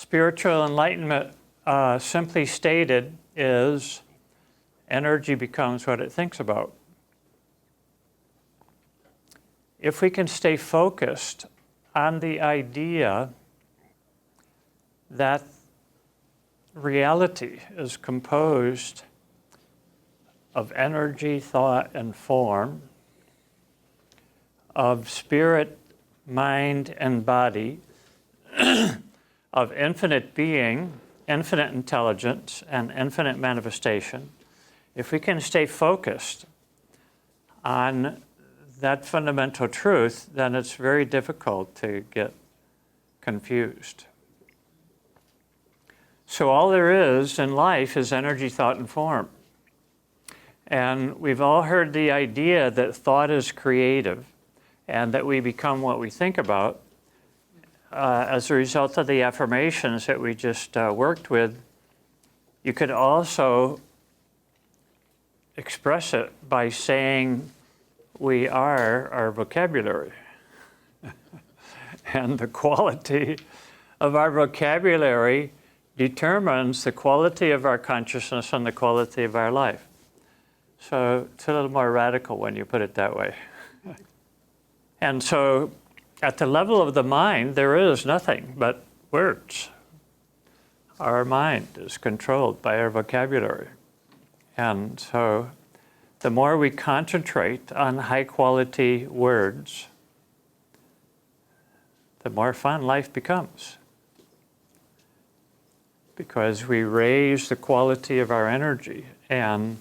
Spiritual enlightenment, simply stated, is energy becomes what it thinks about. If we can stay focused on the idea that reality is composed of energy, thought, and form, of spirit, mind, and body, of infinite being, infinite intelligence, and infinite manifestation, if we can stay focused on that fundamental truth, then it's very difficult to get confused. So all there is in life is energy, thought, and form. And we've all heard the idea that thought is creative and that we become what we think about. As a result of the affirmations that we just worked with, you could also express it by saying we are our vocabulary. And the quality of our vocabulary determines the quality of our consciousness and the quality of our life. So it's a little more radical when you put it that way. And so at the level of the mind, there is nothing but words. Our mind is controlled by our vocabulary. And so the more we concentrate on high-quality words, the more fun life becomes. Because we raise the quality of our energy and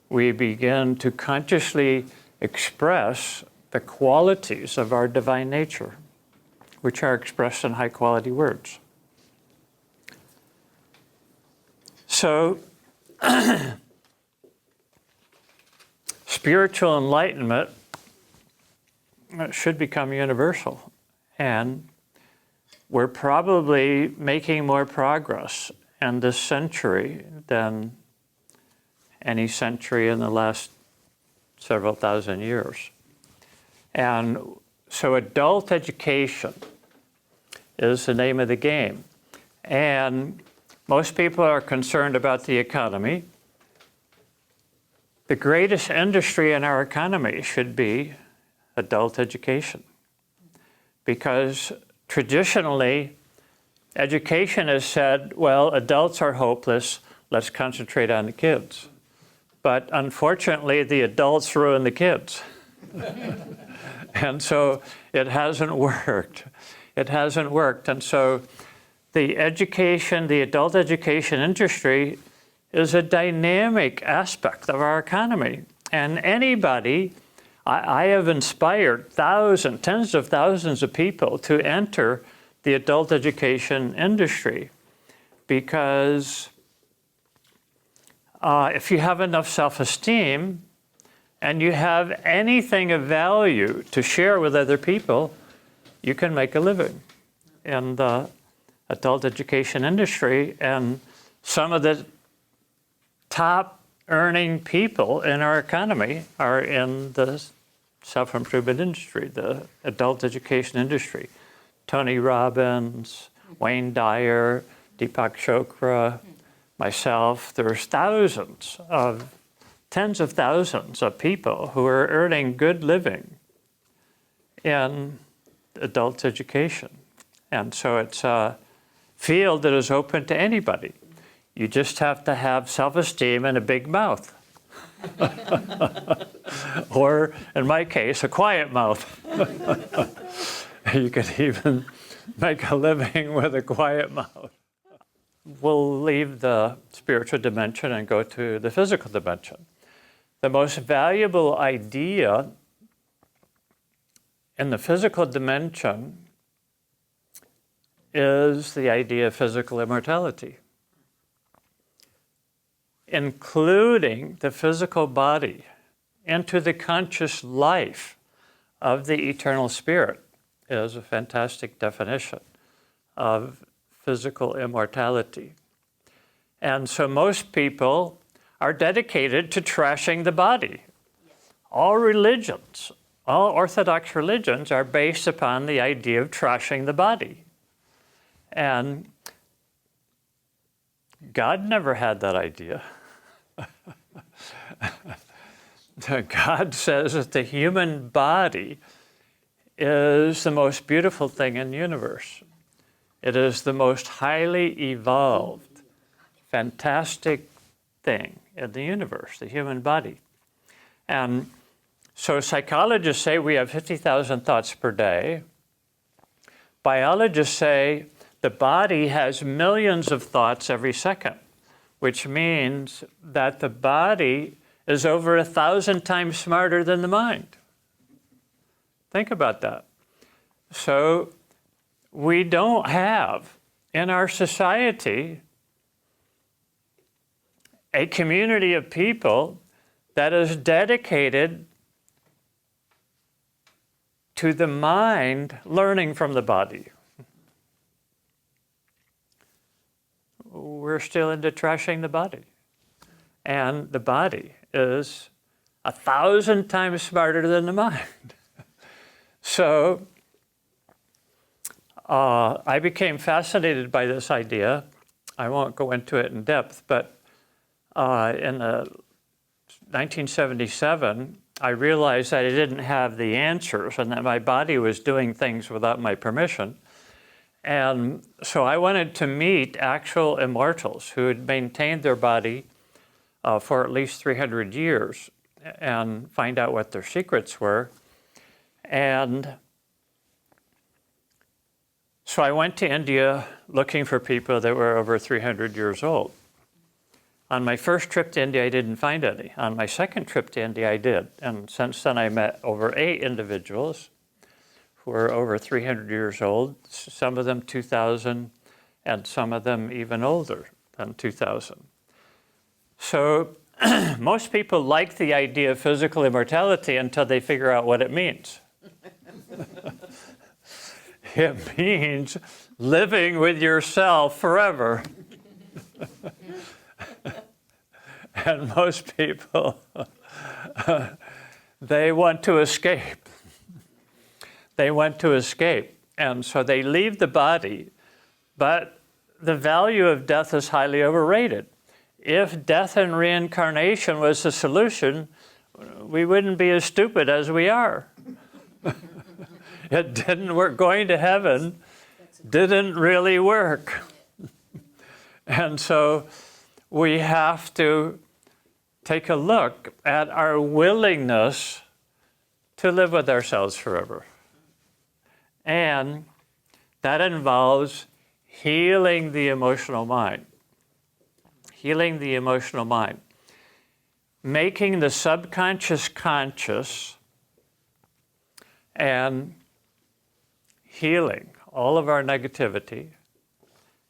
we begin to consciously express the qualities of our divine nature, which are expressed in high-quality words. So, spiritual enlightenment should become universal, and we're probably making more progress in this century than any century in the last several thousand years. And so adult education is the name of the game. And most people are concerned about the economy. The greatest industry in our economy should be adult education. Because traditionally, education has said, well, adults are hopeless, let's concentrate on the kids. But unfortunately, the adults ruin the kids. And so it hasn't worked. It hasn't worked. And so the adult education industry is a dynamic aspect of our economy. And anybody, I have inspired thousands, tens of thousands of people to enter the adult education industry because if you have enough self-esteem and you have anything of value to share with other people, you can make a living in the adult education industry. And some of the top earning people in our economy are in the self-improvement industry, the adult education industry. Tony Robbins, Wayne Dyer, Deepak Chopra, myself, there's tens of thousands of people who are earning good living in adult education. And so it's a field that is open to anybody. You just have to have self-esteem and a big mouth. Or, in my case, a quiet mouth. You could even make a living with a quiet mouth. We'll leave the spiritual dimension and go to the physical dimension. The most valuable idea in the physical dimension is the idea of physical immortality, including the physical body into the conscious life of the eternal spirit is a fantastic definition of physical immortality. And so most people are dedicated to trashing the body. All religions, all Orthodox religions are based upon the idea of trashing the body. And God never had that idea. God says that the human body is the most beautiful thing in the universe. It is the most highly evolved, fantastic thing in the universe, the human body. And so psychologists say we have 50,000 thoughts per day. Biologists say the body has millions of thoughts every second, which means that the body is over 1,000 times smarter than the mind. Think about that. So we don't have in our society a community of people that is dedicated to the mind learning from the body. We're still into trashing the body. And the body is 1,000 times smarter than the mind. So I became fascinated by this idea. I won't go into it in depth, but in 1977, I realized that I didn't have the answers and that my body was doing things without my permission. And so I wanted to meet actual immortals who had maintained their body for at least 300 years and find out what their secrets were. And so I went to India looking for people that were over 300 years old. On my first trip to India, I didn't find any. On my second trip to India, I did. And since then, I met over 8 individuals who are over 300 years old, some of them 2,000, and some of them even older than 2,000. So most people like the idea of physical immortality until they figure out what it means. It means living with yourself forever. And most people, they want to escape. They want to escape. And so they leave the body, but the value of death is highly overrated. If death and reincarnation was the solution, we wouldn't be as stupid as we are. It didn't work. Going to heaven didn't really work. And so we have to take a look at our willingness to live with ourselves forever. And that involves healing the emotional mind. Healing the emotional mind. Making the subconscious conscious and healing all of our negativity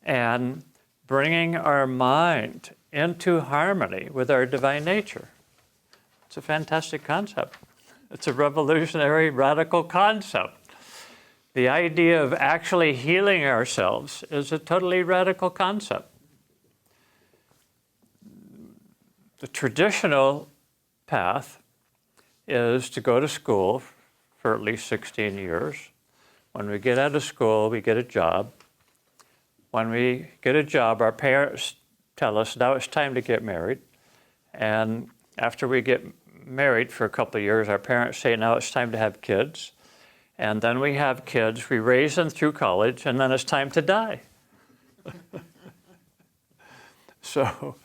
and bringing our mind into harmony with our divine nature. It's a fantastic concept. It's a revolutionary, radical concept. The idea of actually healing ourselves is a totally radical concept. The traditional path is to go to school for at least 16 years. When we get out of school, we get a job. When we get a job, our parents tell us now it's time to get married. And after we get married for a couple of years, our parents say now it's time to have kids. And then we have kids, we raise them through college, and then it's time to die. So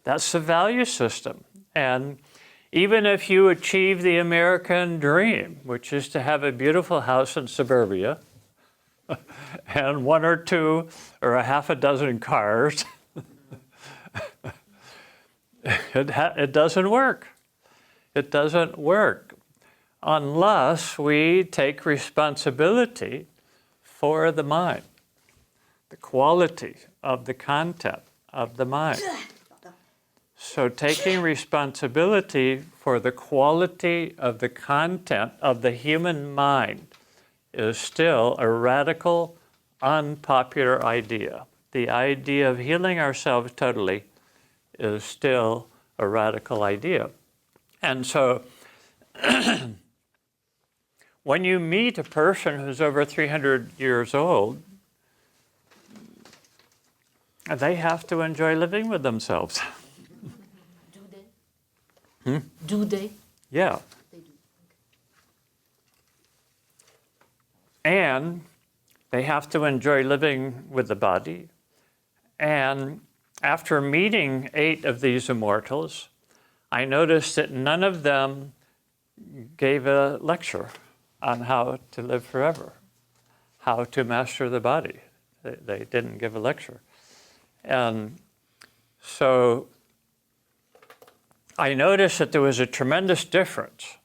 that's the value system. And even if you achieve the American dream, which is to have a beautiful house in suburbia, and 1 or 2 or a half a dozen cars, it doesn't work. It doesn't work unless we take responsibility for the mind, the quality of the content of the mind. So taking responsibility for the quality of the content of the human mind is still a radical, unpopular idea. The idea of healing ourselves totally is still a radical idea. And so when you meet a person who's over 300 years old, they have to enjoy living with themselves. Do they? Do they? Yeah. They do. And they have to enjoy living with the body. And after meeting 8 of these immortals, I noticed that none of them gave a lecture on how to live forever, how to master the body. They didn't give a lecture. And so I noticed that there was a tremendous difference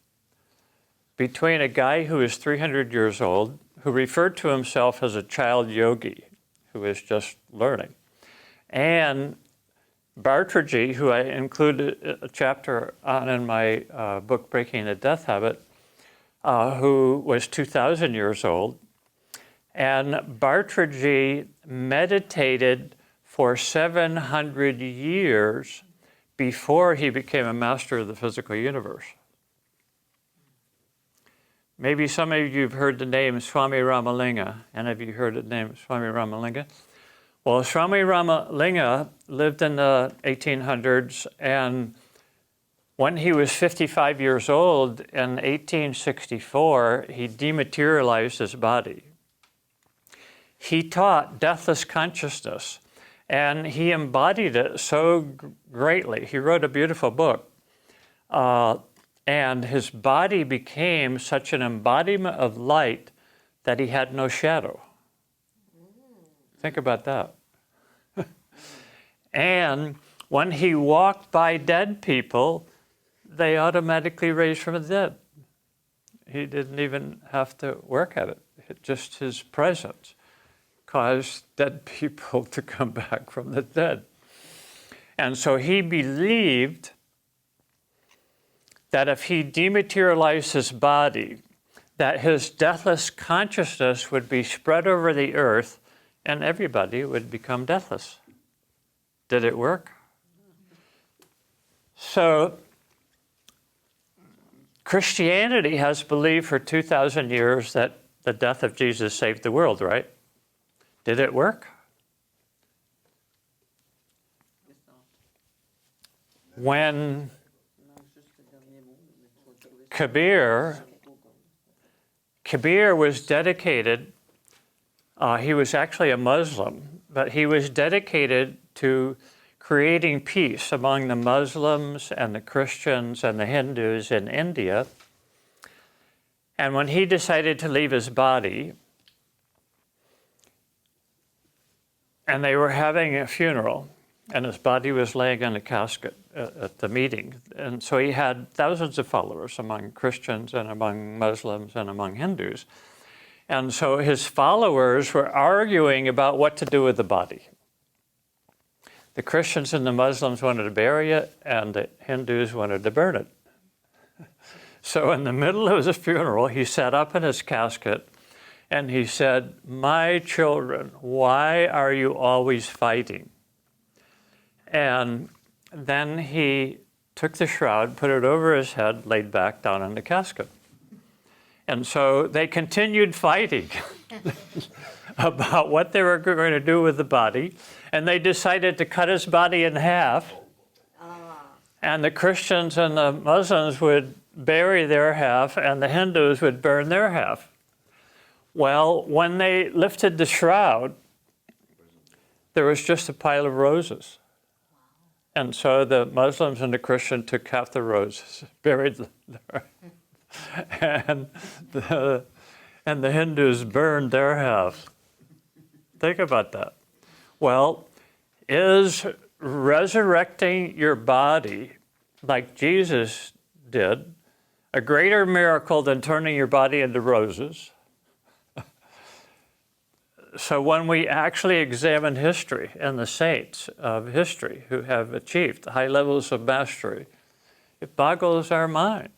between a guy who is 300 years old, who referred to himself as a child yogi, who is just learning, and Barterji, who I included a chapter on in my book, Breaking the Death Habit, who was 2,000 years old. And Barterji meditated for 700 years before he became a master of the physical universe. Maybe some of you have heard the name Swami Ramalinga. Any of you heard the name Swami Ramalinga? Well, Swami Ramalinga lived in the 1800s, and when he was 55 years old in 1864, he dematerialized his body. He taught deathless consciousness, and he embodied it so greatly. He wrote a beautiful book, and his body became such an embodiment of light that he had no shadow. Think about that. And when he walked by dead people, they automatically raised from the dead. He didn't even have to work at it. Just his presence caused dead people to come back from the dead. And so he believed that if he dematerialized his body, that his deathless consciousness would be spread over the earth and everybody would become deathless. Did it work? So Christianity has believed for 2,000 years that the death of Jesus saved the world, right? Did it work? When Kabir was dedicated, he was actually a Muslim, but he was dedicated to creating peace among the Muslims and the Christians and the Hindus in India. And when he decided to leave his body, and they were having a funeral, and his body was laying in a casket at the meeting. And so he had thousands of followers among Christians and among Muslims and among Hindus. And so his followers were arguing about what to do with the body. The Christians and the Muslims wanted to bury it, and the Hindus wanted to burn it. So in the middle of his funeral, he sat up in his casket and he said, "My children, why are you always fighting?" And then he took the shroud, put it over his head, laid back down in the casket. And so they continued fighting about what they were going to do with the body. And they decided to cut his body in half. And the Christians and the Muslims would bury their half, and the Hindus would burn their half. Well, when they lifted the shroud, there was just a pile of roses. And so the Muslims and the Christians took half the roses, buried them there. And the Hindus burned their half. Think about that. Well, is resurrecting your body like Jesus did a greater miracle than turning your body into roses? So when we actually examine history and the saints of history who have achieved high levels of mastery, it boggles our mind,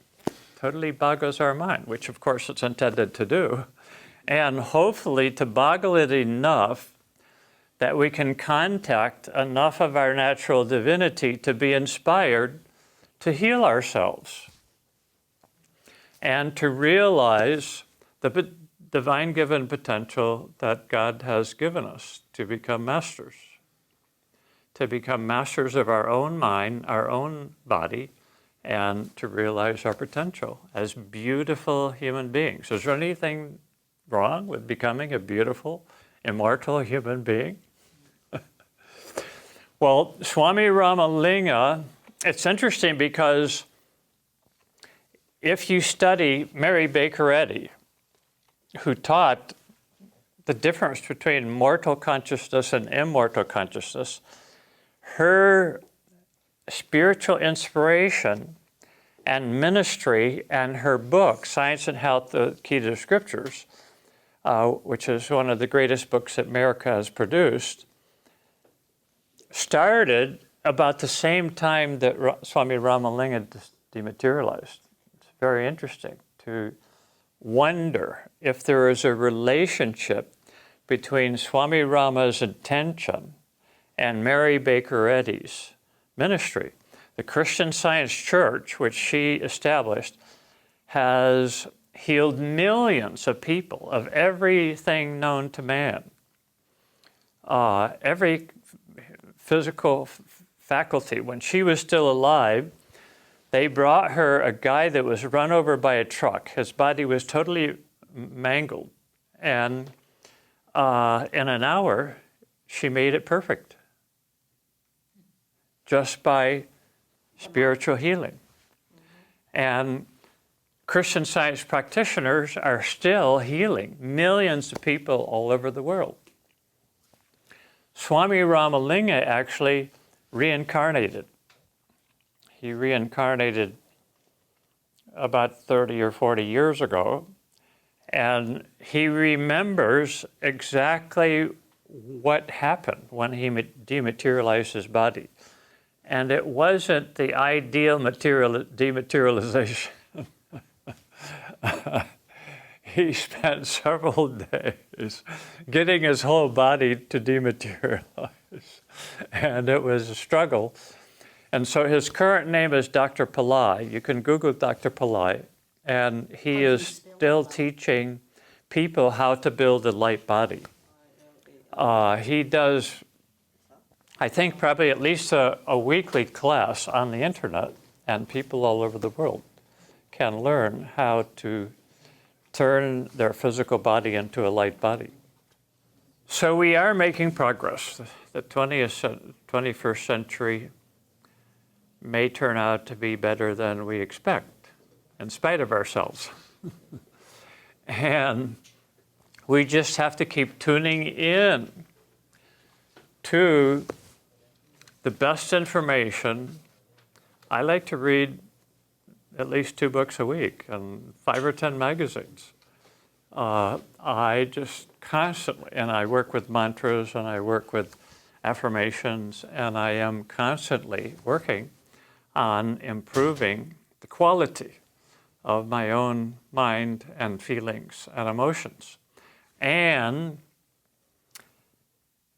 totally boggles our mind, which of course it's intended to do, and hopefully to boggle it enough that we can contact enough of our natural divinity to be inspired to heal ourselves and to realize the divine given potential that God has given us to become masters. to become masters of our own mind, our own body, and to realize our potential as beautiful human beings. Is there anything wrong with becoming a beautiful, immortal human being? Well, Swami Ramalinga, it's interesting because if you study Mary Baker Eddy, who taught the difference between mortal consciousness and immortal consciousness, her spiritual inspiration and ministry and her book, Science and Health, the Key to the Scriptures, which is one of the greatest books that America has produced, started about the same time that Swami Ramalinga dematerialized. It's very interesting to wonder if there is a relationship between Swami Rama's intention and Mary Baker Eddy's ministry. The Christian Science Church, which she established, has healed millions of people of everything known to man. Every physical faculty. When she was still alive, they brought her a guy that was run over by a truck. His body was totally mangled. And in an hour, she made it perfect. Just by spiritual healing. And Christian Science practitioners are still healing millions of people all over the world. Swami Ramalinga actually reincarnated. He reincarnated about 30 or 40 years ago, and he remembers exactly what happened when he dematerialized his body. And it wasn't the ideal dematerialization. He spent several days getting his whole body to dematerialize. And it was a struggle. And so his current name is Dr. Pillai. You can Google Dr. Pillai. And he is still teaching people how to build a light body. He does, I think, probably at least a weekly class on the internet, and people all over the world can learn how to turn their physical body into a light body. So we are making progress. The 21st century may turn out to be better than we expect, in spite of ourselves. And we just have to keep tuning in to the best information. I like to read at least 2 books a week and 5 or 10 magazines. I just constantly, and I work with mantras and I work with affirmations, and I am constantly working on improving the quality of my own mind and feelings and emotions. And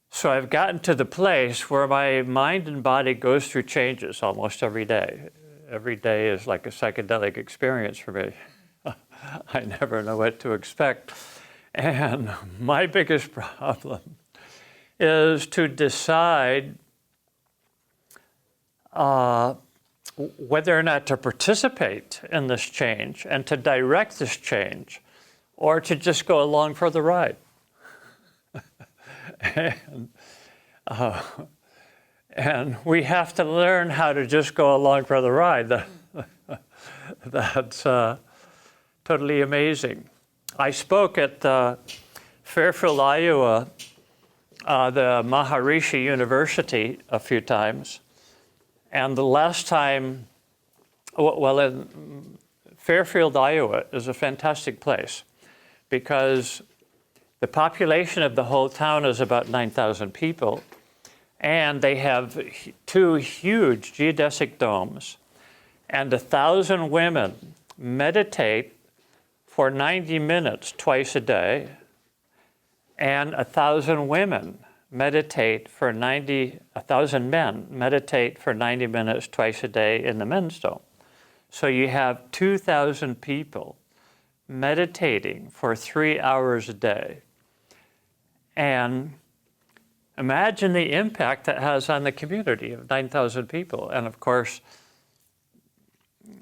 so I've gotten to the place where my mind and body goes through changes almost every day. Every day is like a psychedelic experience for me. I never know what to expect. And my biggest problem is to decide whether or not to participate in this change and to direct this change, or to just go along for the ride. And we have to learn how to just go along for the ride. That's totally amazing. I spoke at Fairfield, Iowa, the Maharishi University a few times. And the last time, well, in Fairfield, Iowa is a fantastic place because the population of the whole town is about 9,000 people. And they have 2 huge geodesic domes, and 1,000 women meditate for 90 minutes twice a day, and 1,000 women meditate for 1,000 men meditate for 90 minutes twice a day in the men's dome. So you have 2,000 people meditating for 3 hours a day. And Imagine the impact that has on the community of 9,000 people. And of course,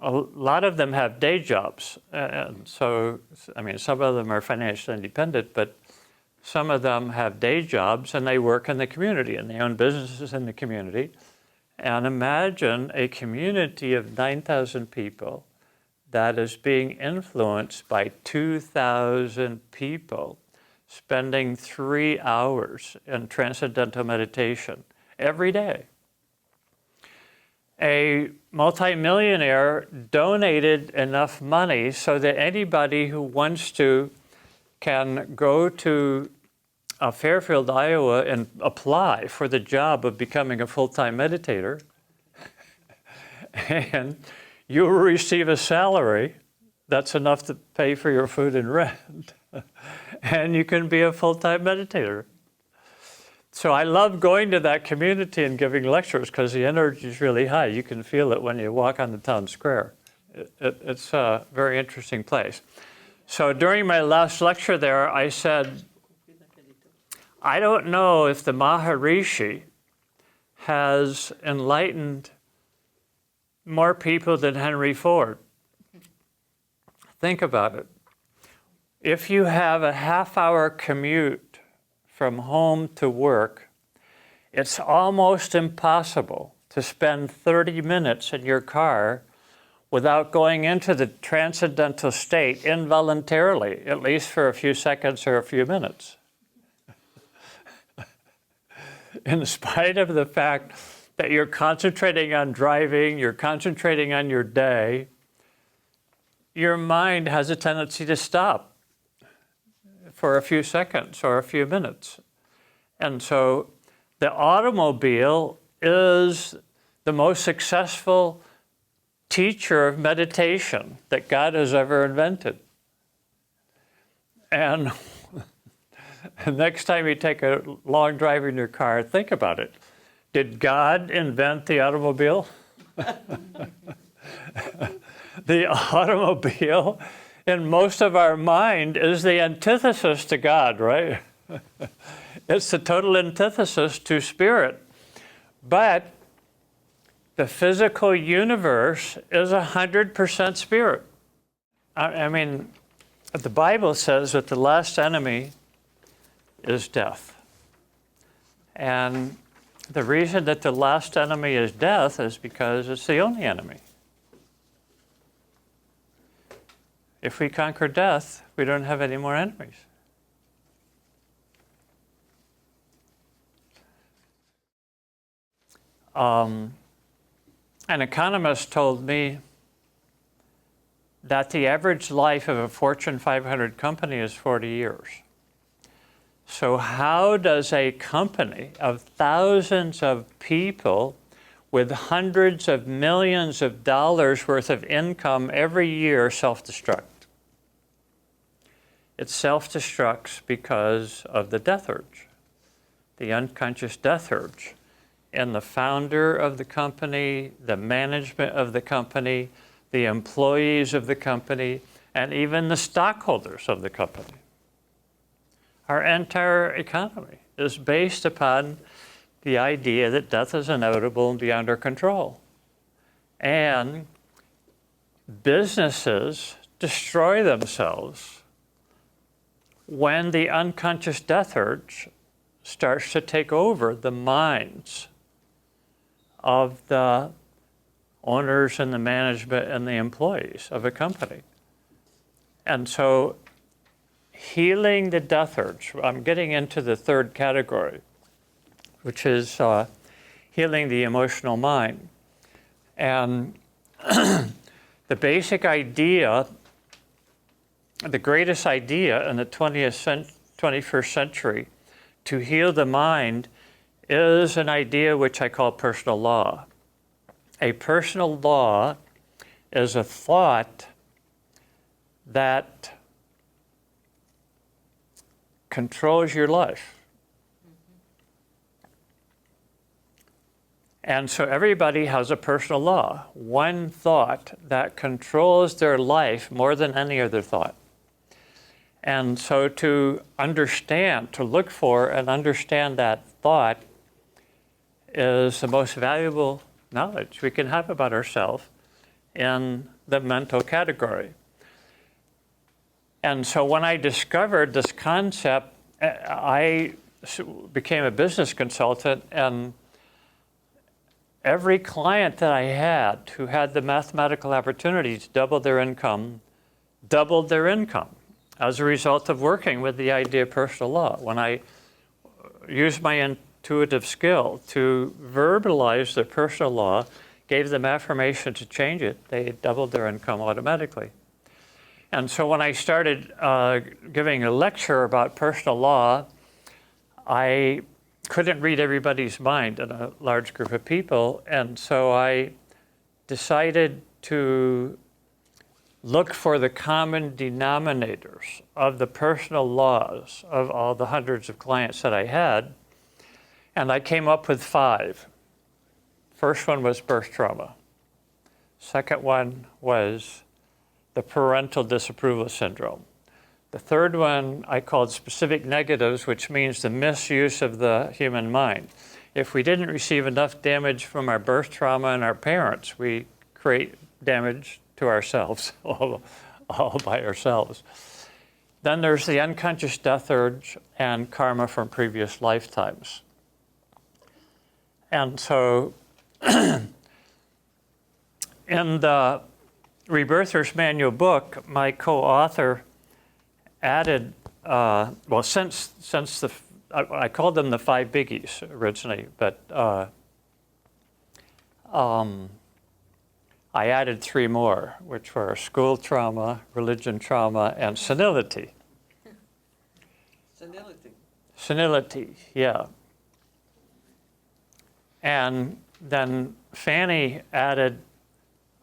a lot of them have day jobs. And so, I mean, some of them are financially independent, but some of them have day jobs and they work in the community and they own businesses in the community. And imagine a community of 9,000 people that is being influenced by 2,000 people spending 3 hours in transcendental meditation every day. A multimillionaire donated enough money so that anybody who wants to can go to Fairfield, Iowa, and apply for the job of becoming a full-time meditator. And you will receive a salary that's enough to pay for your food and rent. And you can be a full-time meditator. So I love going to that community and giving lectures because the energy is really high. You can feel it when you walk on the town square. It's a very interesting place. So during my last lecture there, I said, I don't know if the Maharishi has enlightened more people than Henry Ford. Think about it. If you have a half-hour commute from home to work, it's almost impossible to spend 30 minutes in your car without going into the transcendental state involuntarily, at least for a few seconds or a few minutes. In spite of the fact that you're concentrating on driving, you're concentrating on your day, your mind has a tendency to stop for a few seconds or a few minutes. And so the automobile is the most successful teacher of meditation that God has ever invented. And the next time you take a long drive in your car, think about it. Did God invent the automobile? The automobile in most of our mind is the antithesis to God, right? It's the total antithesis to spirit. But the physical universe is 100% spirit. I mean, the Bible says that the last enemy is death. And the reason that the last enemy is death is because it's the only enemy. If we conquer death, we don't have any more enemies. An economist told me that the average life of a Fortune 500 company is 40 years. So how does a company of thousands of people with hundreds of millions of dollars worth of income every year self-destruct? It self-destructs because of the death urge, the unconscious death urge. And the founder of the company, the management of the company, the employees of the company, and even the stockholders of the company. Our entire economy is based upon the idea that death is inevitable and beyond our control. And businesses destroy themselves when the unconscious death urge starts to take over the minds of the owners and the management and the employees of a company. And so healing the death urge, I'm getting into the third category, which is healing the emotional mind. And the basic idea, the greatest idea in the 21st century to heal the mind is an idea which I call personal law. A personal law is a thought that controls your life. And so everybody has a personal law, one thought that controls their life more than any other thought. And so to understand, to look for and understand that thought is the most valuable knowledge we can have about ourselves in the mental category. And so when I discovered this concept, I became a business consultant, and every client that I had who had the mathematical opportunity to double their income, doubled their income as a result of working with the idea of personal law. When I used my intuitive skill to verbalize their personal law, gave them affirmation to change it, they doubled their income automatically. And so when I started giving a lecture about personal law, I couldn't read everybody's mind in a large group of people, and so I decided to look for the common denominators of the personal laws of all the hundreds of clients that I had, and I came up with 5. First one was birth trauma. Second one was the parental disapproval syndrome. The third one I called specific negatives, which means the misuse of the human mind. If we didn't receive enough damage from our birth trauma and our parents, we create damage to ourselves, all by ourselves. Then there's the unconscious death urge and karma from previous lifetimes. And so in the Rebirthers Manual book, my co-author added, since I called them the 5 biggies originally, but I added 3 more, which were school trauma, religion trauma, and senility. Senility. Senility, yeah. And then Fanny added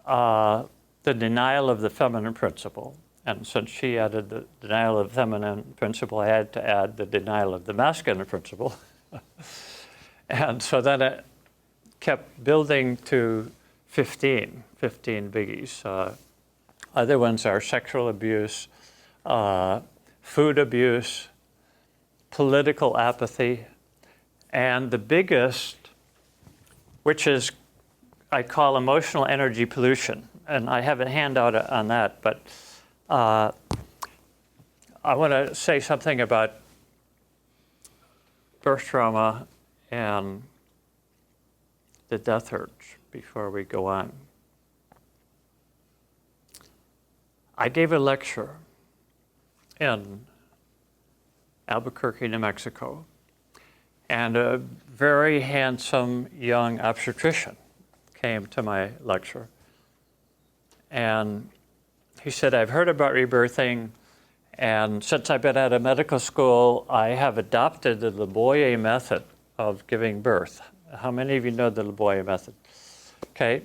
the denial of the feminine principle. And since she added the denial of the feminine principle, I had to add the denial of the masculine principle. And so then it kept building to 15 biggies. Other ones are sexual abuse, food abuse, political apathy, and the biggest, which is I call emotional energy pollution. And I have a handout on that, but I want to say something about birth trauma and the death urge before we go on. I gave a lecture in Albuquerque, New Mexico, and a very handsome young obstetrician came to my lecture. And he said, I've heard about rebirthing, and since I've been out of medical school, I have adopted the Le Boyer method of giving birth. How many of you know the Le Boyer method? Okay,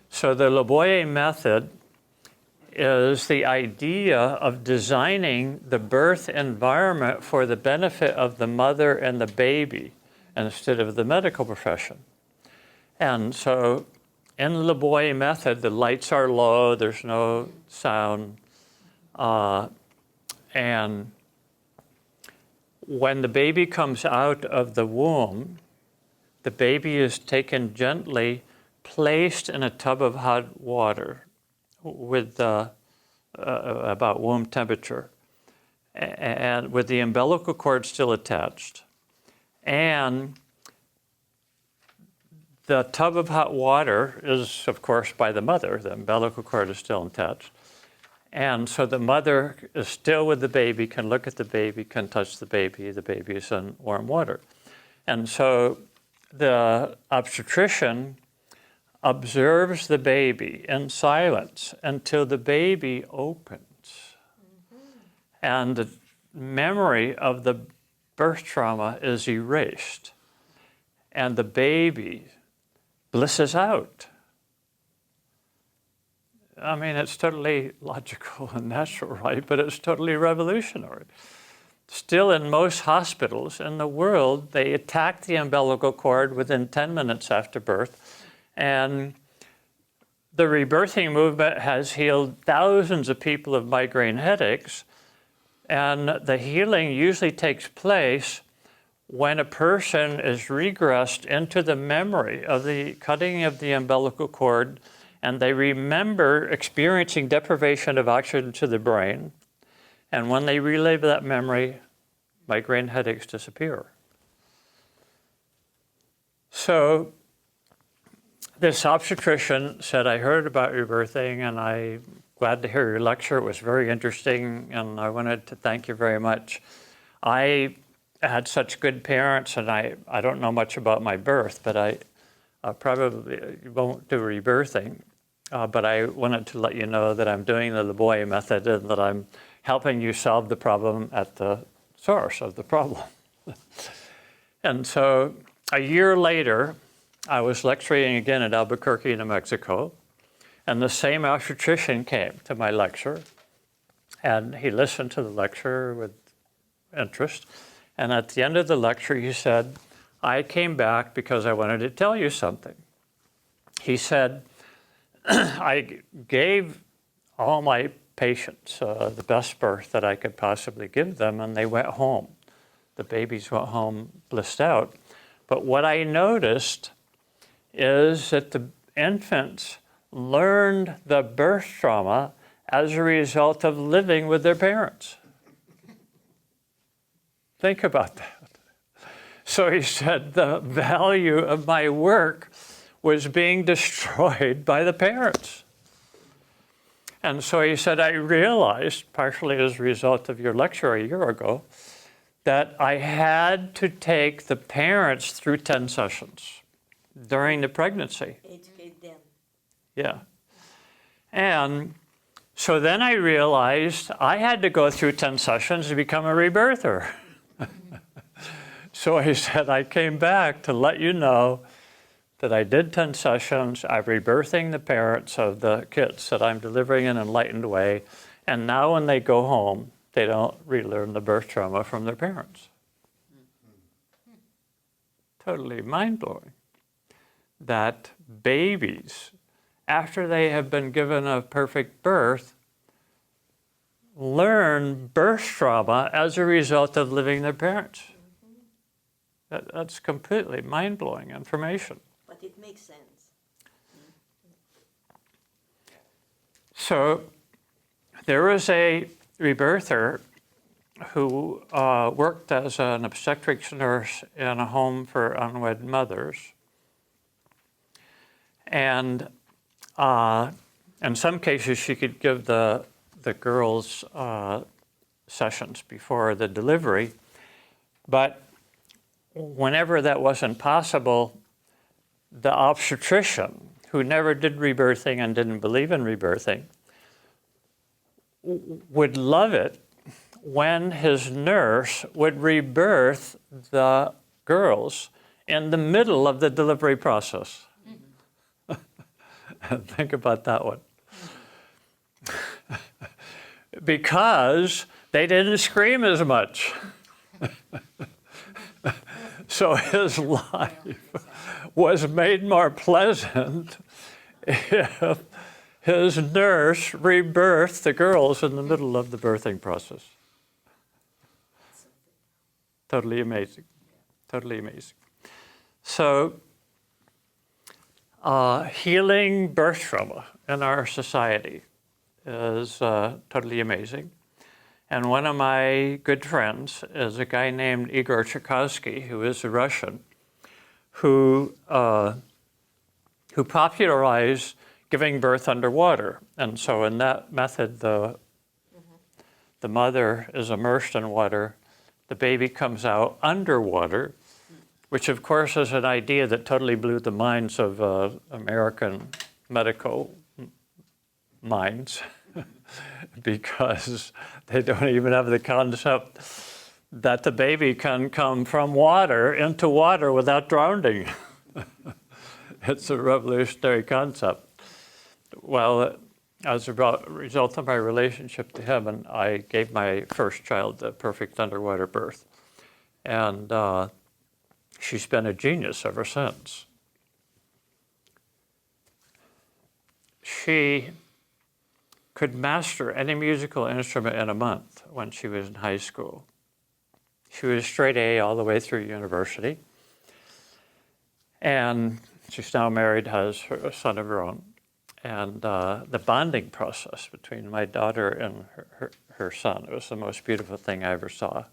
so the Le Boyer method is the idea of designing the birth environment for the benefit of the mother and the baby instead of the medical profession. And so in the Le Boyer method, the lights are low, there's no sound, and when the baby comes out of the womb, the baby is taken gently, placed in a tub of hot water with about womb temperature, and with the umbilical cord still attached. And the tub of hot water is, of course, by the mother. The umbilical cord is still attached. And so the mother is still with the baby, can look at the baby, can touch the baby is in warm water. And so the obstetrician observes the baby in silence until the baby opens. And the memory of the birth trauma is erased. And the baby blisses out. I mean, it's totally logical and natural, right? But it's totally revolutionary. Still, in most hospitals in the world, they attack the umbilical cord within 10 minutes after birth. And the rebirthing movement has healed thousands of people of migraine headaches. And the healing usually takes place when a person is regressed into the memory of the cutting of the umbilical cord, and they remember experiencing deprivation of oxygen to the brain, and when they relive that memory, migraine headaches disappear. So this obstetrician said, I heard about rebirthing, and I'm glad to hear your lecture. It was very interesting, and I wanted to thank you very much. I had such good parents, and I don't know much about my birth, but I probably won't do rebirthing. But I wanted to let you know that I'm doing the Leboyer method and that I'm helping you solve the problem at the source of the problem. And so a year later, I was lecturing again at Albuquerque, New Mexico, and the same obstetrician came to my lecture, and he listened to the lecture with interest. And at the end of the lecture, he said, I came back because I wanted to tell you something. He said, I gave all my patients the best birth that I could possibly give them, and they went home. The babies went home blissed out. But what I noticed is that the infants learned the birth trauma as a result of living with their parents. Think about that. So he said the value of my work was being destroyed by the parents. And so he said, I realized, partially as a result of your lecture a year ago, that I had to take the parents through 10 sessions during the pregnancy. Educate them. Yeah. And so then I realized I had to go through 10 sessions to become a rebirther. So he said, I came back to let you know that I did 10 sessions. I'm rebirthing the parents of the kids that I'm delivering in an enlightened way. And now when they go home, they don't relearn the birth trauma from their parents. Totally mind-blowing. That babies, after they have been given a perfect birth, learn birth trauma as a result of living their parents. That's completely mind-blowing information. But it makes sense. So there was a rebirther who worked as an obstetrics nurse in a home for unwed mothers. And in some cases, she could give the girls sessions before the delivery. But whenever that wasn't possible, the obstetrician, who never did rebirthing and didn't believe in rebirthing, would love it when his nurse would rebirth the girls in the middle of the delivery process. Think about that one. Because they didn't scream as much. So his life was made more pleasant if his nurse rebirthed the girls in the middle of the birthing process. Totally amazing. Totally amazing. So, healing birth trauma in our society is totally amazing. And one of my good friends is a guy named Igor Tchaikovsky, who is a Russian, who popularized giving birth underwater. And so in that method, the mother is immersed in water, the baby comes out underwater, which of course is an idea that totally blew the minds of American medical minds. Because they don't even have the concept that the baby can come from water into water without drowning. It's a revolutionary concept. Well, as a result of my relationship to him, and I gave my first child the perfect underwater birth. And she's been a genius ever since. She could master any musical instrument in a month when she was in high school. She was straight A all the way through university. And she's now married, has a son of her own. And the bonding process between my daughter and her son, it was the most beautiful thing I ever saw.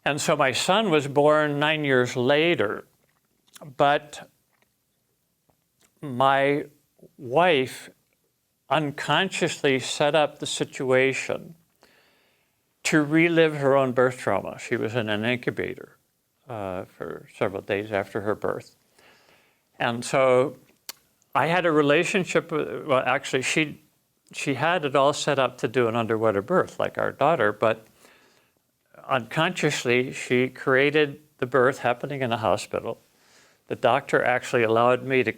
And so my son was born 9 years later, but my wife unconsciously set up the situation to relive her own birth trauma. She was in an incubator for several days after her birth. And so I had a relationship with, well, actually, she had it all set up to do an underwater birth, like our daughter, but unconsciously, she created the birth happening in a hospital. The doctor actually allowed me to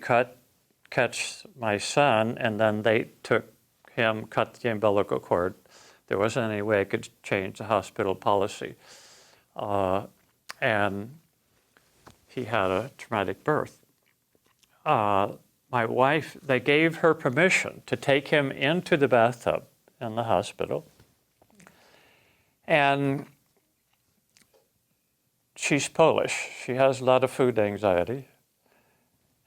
catch my son, and then they cut the umbilical cord. There wasn't any way I could change the hospital policy. And he had a traumatic birth. My wife, they gave her permission to take him into the bathtub in the hospital. And she's Polish. She has a lot of food anxiety.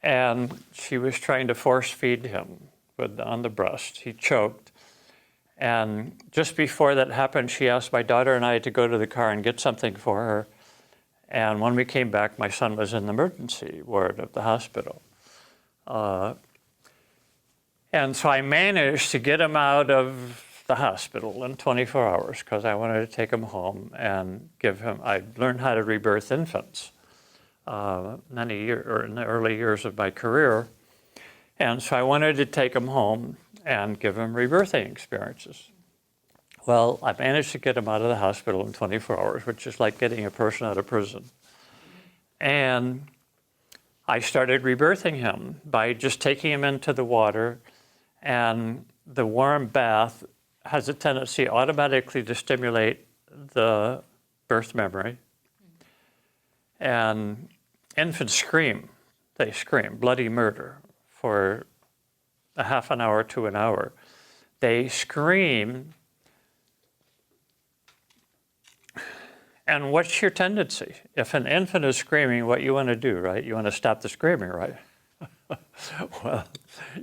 And she was trying to force feed him on the breast. He choked. And just before that happened, she asked my daughter and I to go to the car and get something for her. And when we came back, my son was in the emergency ward of the hospital. And so I managed to get him out of the hospital in 24 hours because I wanted to take him home and give him, I learned how to rebirth infants in the early years of my career. And so I wanted to take him home and give him rebirthing experiences. Well, I managed to get him out of the hospital in 24 hours, which is like getting a person out of prison. And I started rebirthing him by just taking him into the water, and the warm bath has a tendency automatically to stimulate the birth memory. And infants scream. They scream, bloody murder, for a half an hour to an hour. They scream. And what's your tendency? If an infant is screaming, what you want to do, right? You want to stop the screaming, right? Well,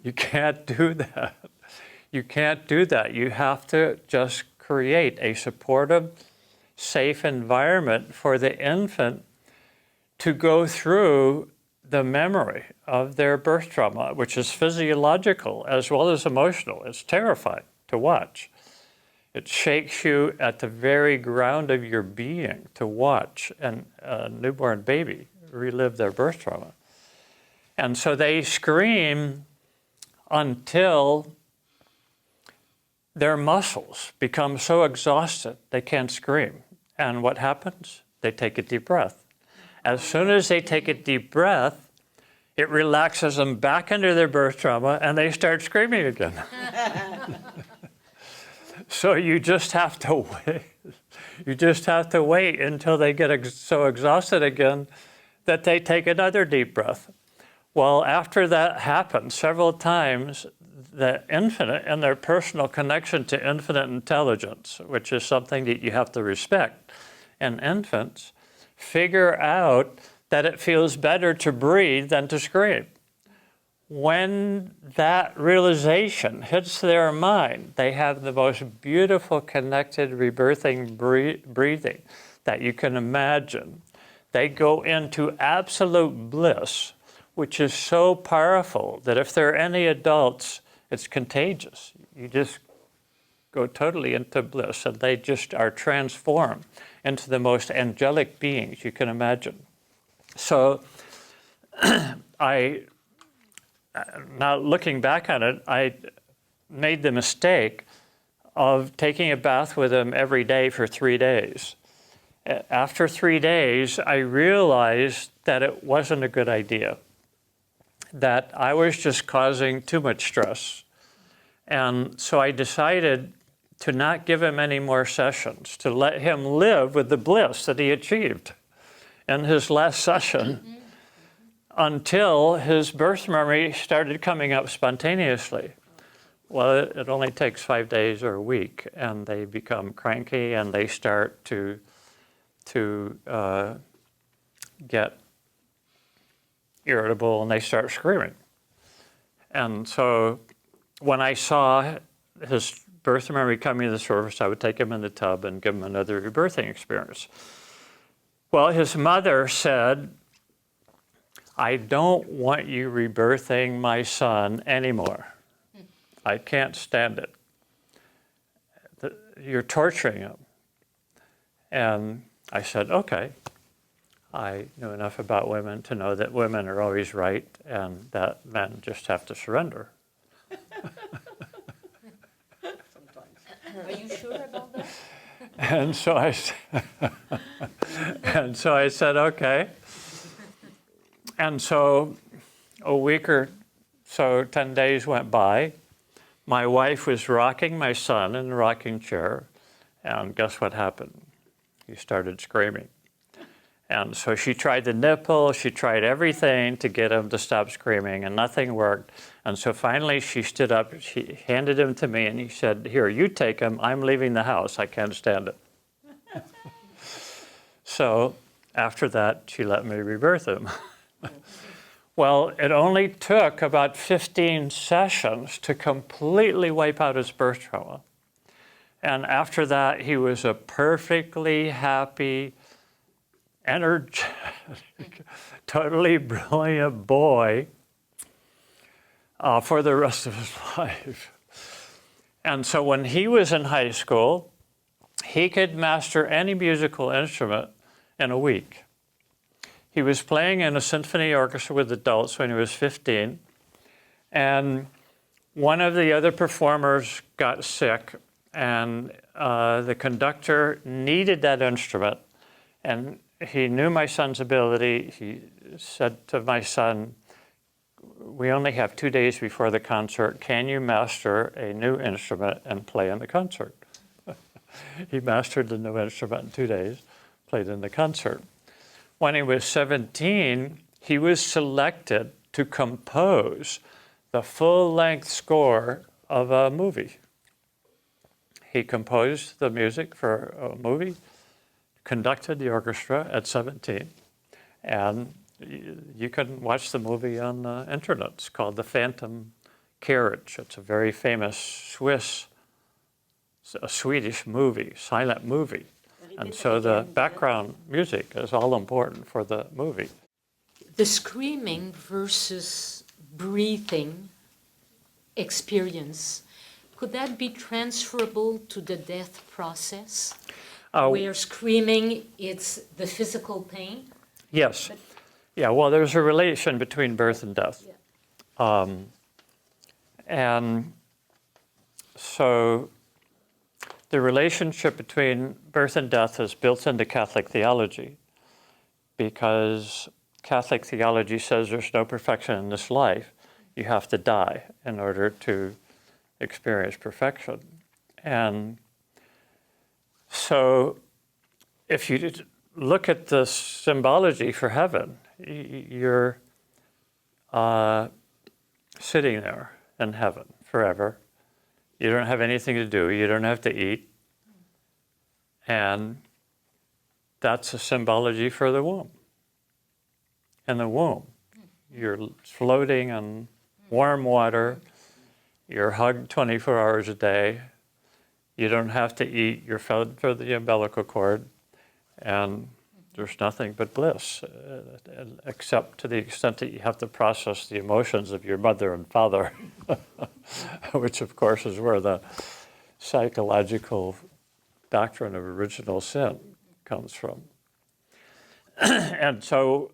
you can't do that. You can't do that. You have to just create a supportive, safe environment for the infant to go through the memory of their birth trauma, which is physiological as well as emotional. It's terrifying to watch. It shakes you at the very ground of your being to watch a newborn baby relive their birth trauma. And so they scream until their muscles become so exhausted they can't scream. And what happens? They take a deep breath. As soon as they take a deep breath, it relaxes them back into their birth trauma and they start screaming again. So you just have to wait. You just have to wait until they get so exhausted again that they take another deep breath. Well, after that happens several times, the infinite and their personal connection to infinite intelligence, which is something that you have to respect in infants, figure out that it feels better to breathe than to scream. When that realization hits their mind, they have the most beautiful connected rebirthing breathing that you can imagine. They go into absolute bliss, which is so powerful that if there are any adults, it's contagious. You just go totally into bliss, and they just are transformed into the most angelic beings you can imagine. So now looking back on it, I made the mistake of taking a bath with him every day for 3 days. After 3 days, I realized that it wasn't a good idea, that I was just causing too much stress. And so I decided to not give him any more sessions, to let him live with the bliss that he achieved in his last session until his birth memory started coming up spontaneously. Well, it only takes 5 days or a week, and they become cranky, and they start to get irritable, and they start screaming. And so when I saw his birth memory coming to the surface, I would take him in the tub and give him another rebirthing experience. Well, his mother said, I don't want you rebirthing my son anymore. I can't stand it. You're torturing him. And I said, okay. I knew enough about women to know that women are always right and that men just have to surrender. Are you sure about that? And so I said, okay. And so a week or so, 10 days went by. My wife was rocking my son in the rocking chair, and guess what happened? He started screaming. And so she tried the nipple, she tried everything to get him to stop screaming, and nothing worked. And so finally she stood up, she handed him to me, and he said, here, you take him, I'm leaving the house, I can't stand it. So after that, she let me rebirth him. Well, it only took about 15 sessions to completely wipe out his birth trauma. And after that, he was a perfectly happy, energetic, totally brilliant boy for the rest of his life. And so when he was in high school, he could master any musical instrument in a week. He was playing in a symphony orchestra with adults when he was 15, and one of the other performers got sick, and the conductor needed that instrument, and he knew my son's ability. He said to my son, we only have 2 days before the concert. Can you master a new instrument and play in the concert? He mastered the new instrument in 2 days, played in the concert. When he was 17, he was selected to compose the full-length score of a movie. He composed the music for a movie, conducted the orchestra at 17, and you can watch the movie on the internet. It's called The Phantom Carriage. It's a very famous Swedish movie, silent movie. And so the background music is all important for the movie. The screaming versus breathing experience, could that be transferable to the death process? Where screaming, it's the physical pain? Yes. Yeah, well, there's a relation between birth and death. Yeah. And so the relationship between birth and death is built into Catholic theology, because Catholic theology says there's no perfection in this life. You have to die in order to experience perfection. And so if you look at the symbology for heaven, you're sitting there in heaven forever. You don't have anything to do. You don't have to eat. And that's a symbology for the womb. In the womb, you're floating in warm water. You're hugged 24 hours a day. You don't have to eat. You're fed through the umbilical cord. And there's nothing but bliss, except to the extent that you have to process the emotions of your mother and father, which of course is where the psychological doctrine of original sin comes from. And so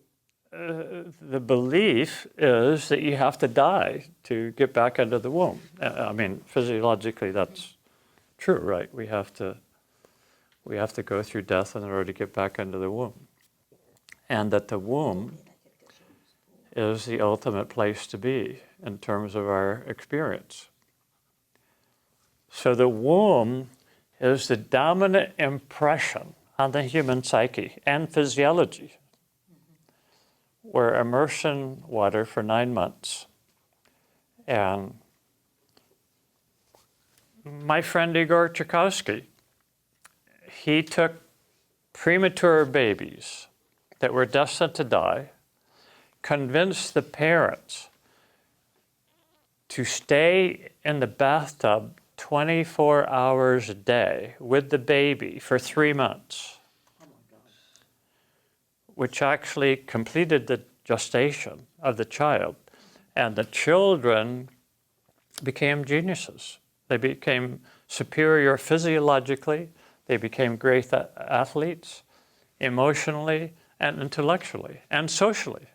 the belief is that you have to die to get back into the womb. I mean, physiologically that's true, right? We have to go through death in order to get back into the womb. And that the womb is the ultimate place to be in terms of our experience. So the womb is the dominant impression on the human psyche and physiology. We're immersed in water for 9 months. And my friend Igor Tchaikovsky, he took premature babies that were destined to die, convinced the parents to stay in the bathtub 24 hours a day with the baby for 3 months, which actually completed the gestation of the child. And the children became geniuses. They became superior physiologically. They became great athletes, emotionally and intellectually and socially.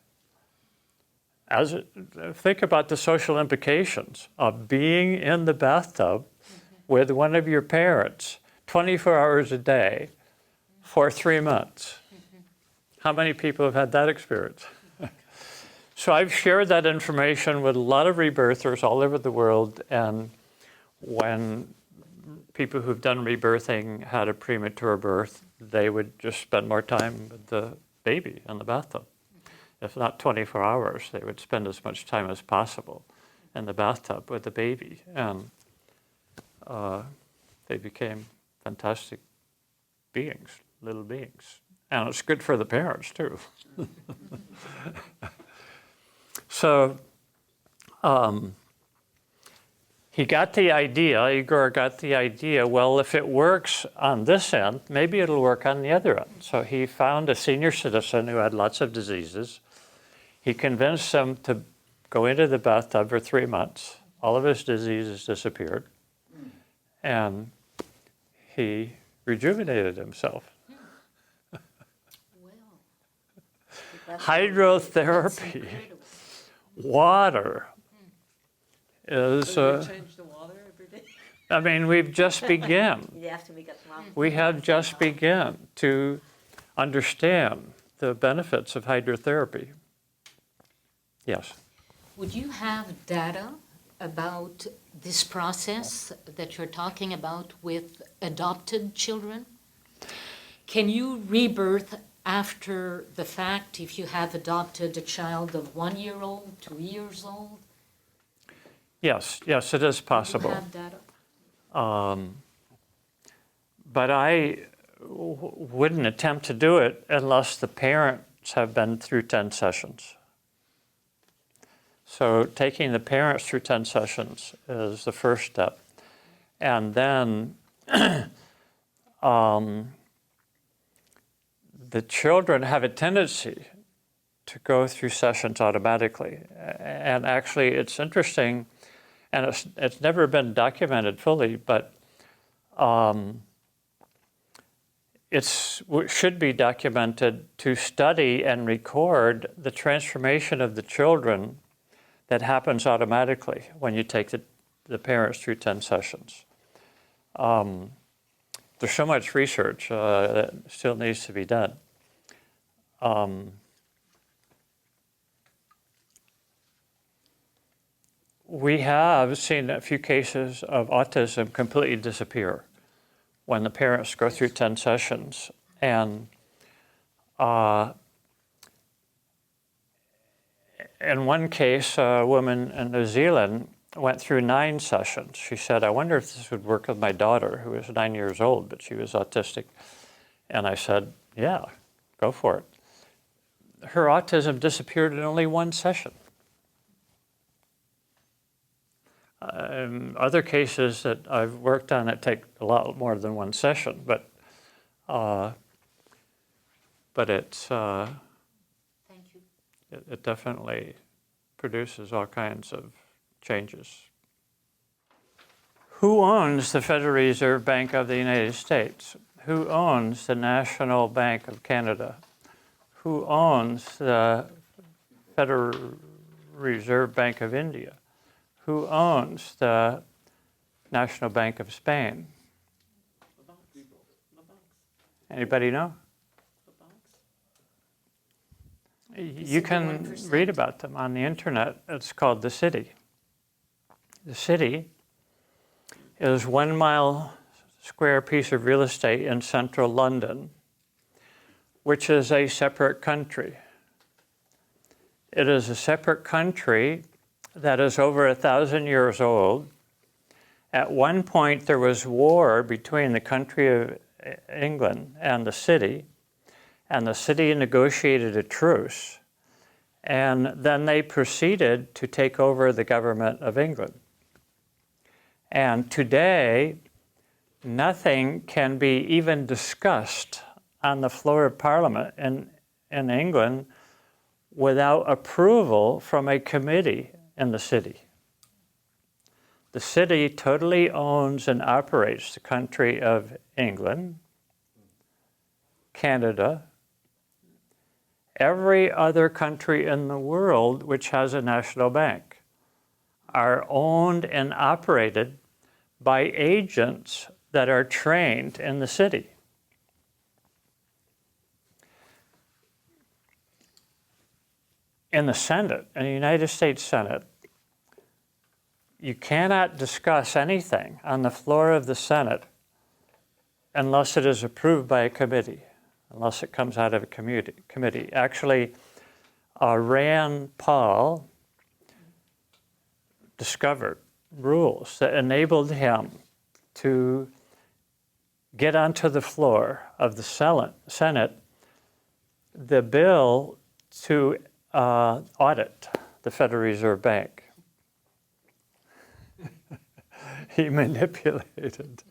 Think about the social implications of being in the bathtub with one of your parents 24 hours a day for 3 months. How many people have had that experience? So I've shared that information with a lot of rebirthers all over the world, and when people who've done rebirthing had a premature birth, they would just spend more time with the baby in the bathtub. If not 24 hours, they would spend as much time as possible in the bathtub with the baby. And they became fantastic beings, little beings. And it's good for the parents, too. So he got the idea, Igor got the idea, well, if it works on this end, maybe it'll work on the other end. So he found a senior citizen who had lots of diseases. He convinced him to go into the bathtub for 3 months. All of his diseases disappeared. And he rejuvenated himself. Hydrotherapy, water is... Do you change the water every day? I mean, we've just begun. After we got some We have just begun to understand the benefits of hydrotherapy. Yes. Would you have data about this process that you're talking about with adopted children? Can you rebirth after the fact if you have adopted a child of 1 year old, 2 years old? Yes, it is possible. Do you have data? But I wouldn't attempt to do it unless the parents have been through 10 sessions. So taking the parents through 10 sessions is the first step. And then the children have a tendency to go through sessions automatically. And actually, it's interesting, and it's never been documented fully, but it should be documented to study and record the transformation of the children that happens automatically when you take the parents through 10 sessions. There's so much research that still needs to be done. We have seen a few cases of autism completely disappear when the parents go through 10 sessions. And in one case, a woman in New Zealand went through 9 sessions. She said, I wonder if this would work with my daughter, who was 9 years old, but she was autistic. And I said, yeah, go for it. Her autism disappeared in only 1 session. Other cases that I've worked on that take a lot more than 1 session, but it's Thank you. it definitely produces all kinds of changes. Who owns the Federal Reserve Bank of the United States? Who owns the National Bank of Canada? Who owns the Federal Reserve Bank of India? Who owns the National Bank of Spain? Anybody know? You can read about them on the internet. It's called the City. The City is 1 mile square piece of real estate in central London, which is a separate country. It is a separate country that is over 1,000 years old, At one point, there was war between the country of England and the city negotiated a truce, and then they proceeded to take over the government of England. And today, nothing can be even discussed on the floor of Parliament in England without approval from a committee in the city. The city totally owns and operates the country of England, Canada, every other country in the world which has a national bank are owned and operated by agents that are trained in the city. In the Senate, in the United States Senate, you cannot discuss anything on the floor of the Senate unless it is approved by a committee, unless it comes out of a committee. Actually, Rand Paul discovered rules that enabled him to get onto the floor of the Senate the bill to audit the Federal Reserve Bank. He manipulated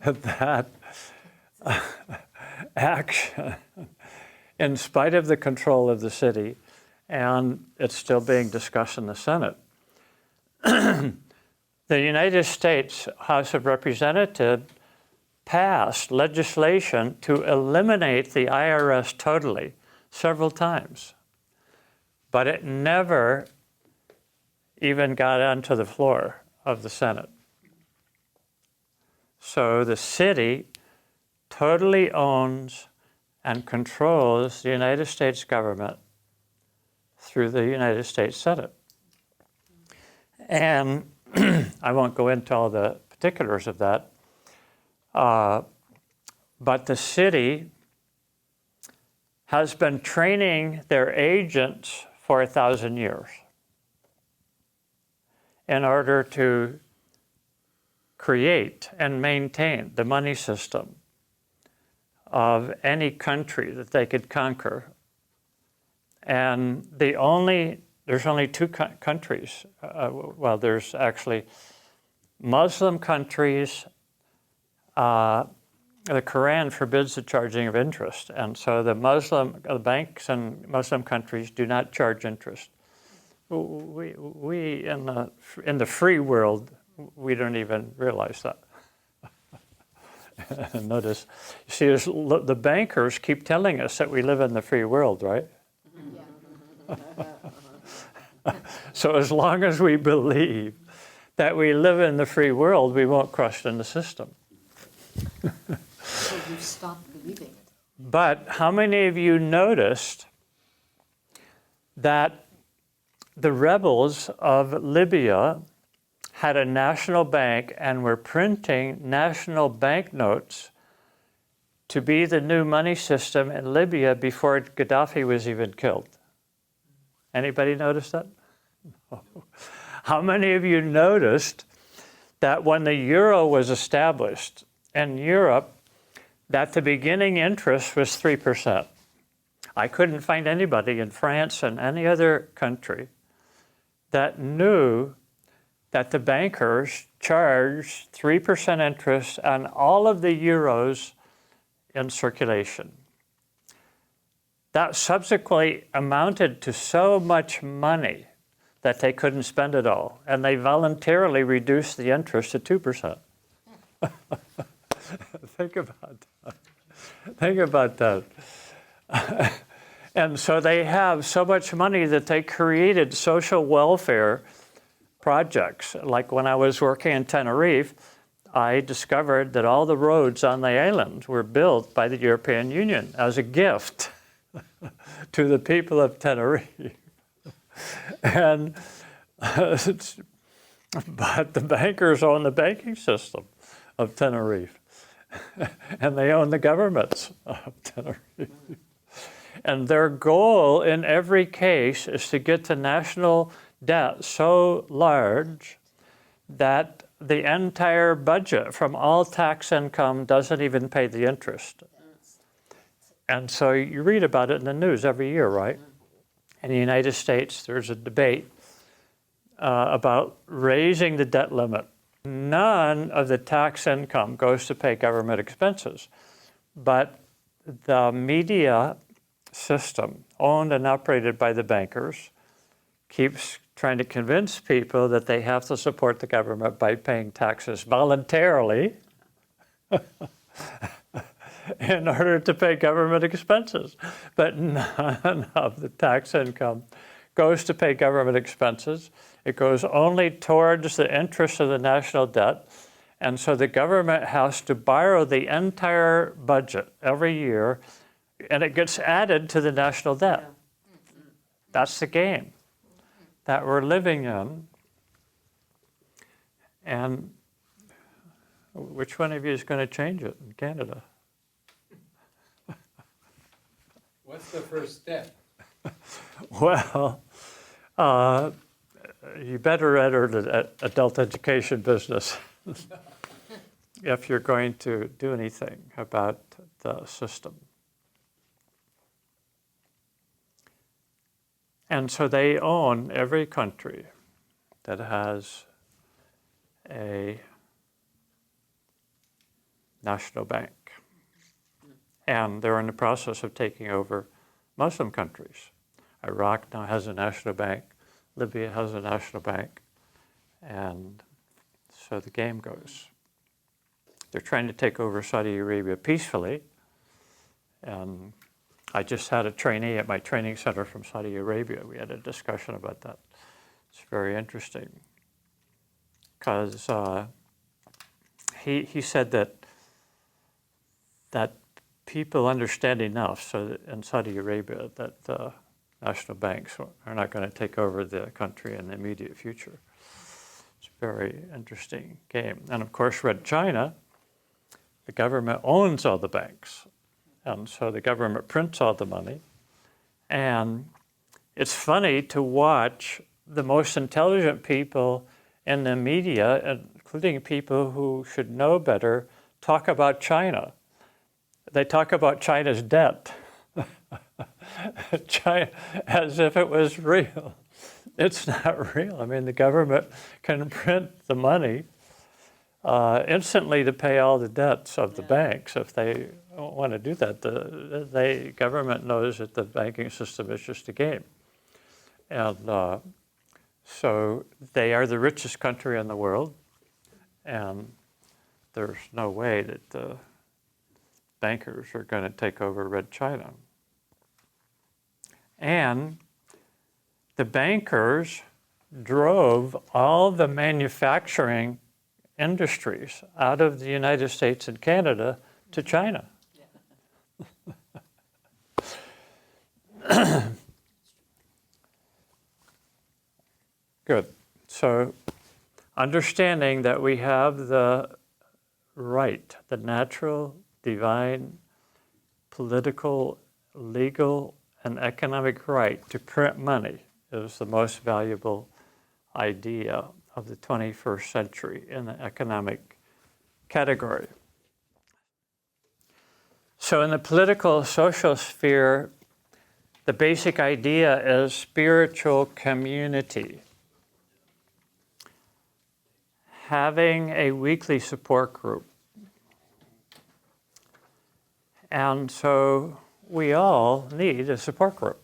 that action in spite of the control of the city, and it's still being discussed in the Senate. The United States House of Representatives passed legislation to eliminate the IRS totally several times, but it never even got onto the floor of the Senate. So the city totally owns and controls the United States government through the United States Senate. And I won't go into all the particulars of that, but the city has been training their agents for 1,000 years in order to create and maintain the money system of any country that they could conquer. And there's only two countries. Well, there's actually Muslim countries. The Quran forbids the charging of interest, and so the banks in Muslim countries do not charge interest. We in the free world, we don't even realize that. Notice, you see, the bankers keep telling us that we live in the free world, right? Yeah. So as long as we believe that we live in the free world, we won't question the system. So you stop believing it. But how many of you noticed that the rebels of Libya had a national bank and were printing national banknotes to be the new money system in Libya before Gaddafi was even killed? Anybody notice that? No. How many of you noticed that when the euro was established in Europe, that the beginning interest was 3%? I couldn't find anybody in France and any other country that knew that the bankers charged 3% interest on all of the euros in circulation. That subsequently amounted to so much money that they couldn't spend it all, and they voluntarily reduced the interest to 2%. Think about that. Think about that. And so they have so much money that they created social welfare projects. Like when I was working in Tenerife, I discovered that all the roads on the island were built by the European Union as a gift to the people of Tenerife. And but the bankers own the banking system of Tenerife, and they own the governments of Tenerife. And their goal in every case is to get the national debt so large that the entire budget from all tax income doesn't even pay the interest. And so you read about it in the news every year, right? In the United States, there's a debate about raising the debt limit. None of the tax income goes to pay government expenses, but the media system, owned and operated by the bankers, keeps trying to convince people that they have to support the government by paying taxes voluntarily in order to pay government expenses. But none of the tax income goes to pay government expenses. It goes only towards the interest of the national debt. And so the government has to borrow the entire budget every year, and it gets added to the national debt. That's the game that we're living in. And which one of you is going to change it in Canada? What's the first step? Well, you better enter the adult education business if you're going to do anything about the system. And so they own every country that has a national bank. And they're in the process of taking over Muslim countries. Iraq now has a national bank. Libya has a national bank. And so the game goes. They're trying to take over Saudi Arabia peacefully. And I just had a trainee at my training center from Saudi Arabia. We had a discussion about that. It's very interesting. Because he said that people understand enough so that in Saudi Arabia that the national banks are not going to take over the country in the immediate future. It's a very interesting game. And of course, Red China, the government owns all the banks. And so the government prints all the money. And it's funny to watch the most intelligent people in the media, including people who should know better, talk about China. They talk about China's debt China, as if it was real. It's not real. I mean, the government can print the money instantly to pay all the debts of the banks if they want to do that. The government knows that the banking system is just a game. And so they are the richest country in the world, and there's no way that the bankers are going to take over Red China. And the bankers drove all the manufacturing industries out of the United States and Canada to China. Good. So understanding that we have the right, the natural, divine, political, legal, and economic right to print money is the most valuable idea of the 21st century in the economic category. So in the political social sphere, the basic idea is spiritual community. Having a weekly support group. And so we all need a support group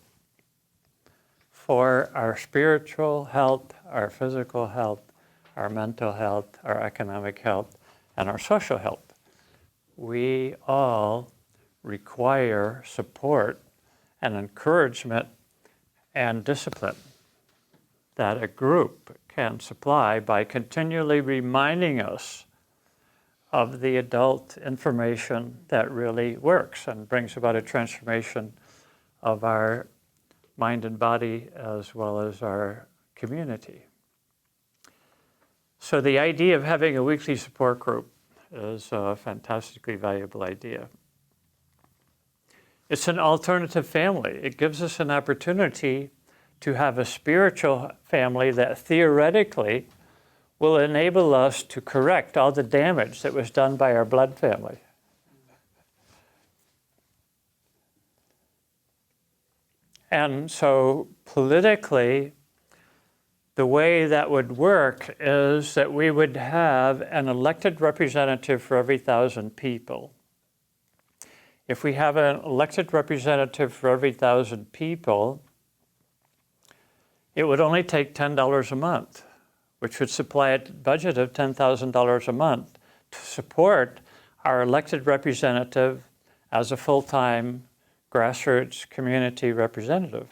for our spiritual health, our physical health, our mental health, our economic health, and our social health. We all require support and encouragement and discipline that a group can supply by continually reminding us of the adult information that really works and brings about a transformation of our mind and body as well as our community. So the idea of having a weekly support group is a fantastically valuable idea. It's an alternative family. It gives us an opportunity to have a spiritual family that theoretically will enable us to correct all the damage that was done by our blood family. And so politically, the way that would work is that we would have an elected representative for every 1,000 people. If we have an elected representative for every 1,000 people, it would only take $10 a month, which would supply a budget of $10,000 a month to support our elected representative as a full-time grassroots community representative.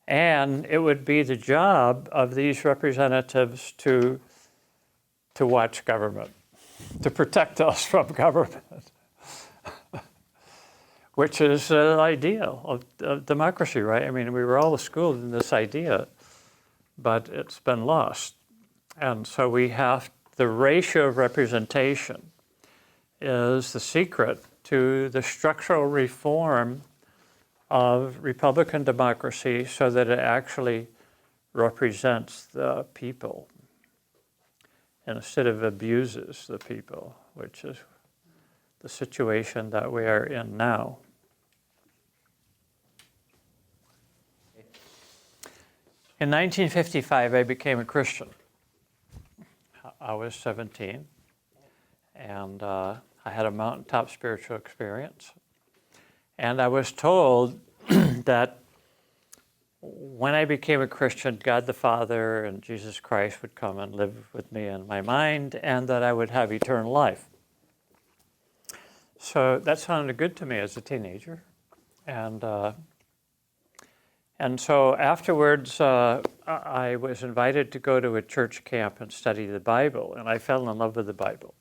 And it would be the job of these representatives to watch government, to protect us from government, which is the ideal of democracy, right? I mean, we were all schooled in this idea, but it's been lost. And so we have, the ratio of representation is the secret to the structural reform of Republican democracy so that it actually represents the people instead of abuses the people, which is the situation that we are in now. In 1955, I became a Christian. I was 17, and I had a mountaintop spiritual experience. And I was told that when I became a Christian, God the Father and Jesus Christ would come and live with me in my mind, and that I would have eternal life. So that sounded good to me as a teenager. And so afterwards, I was invited to go to a church camp and study the Bible, and I fell in love with the Bible.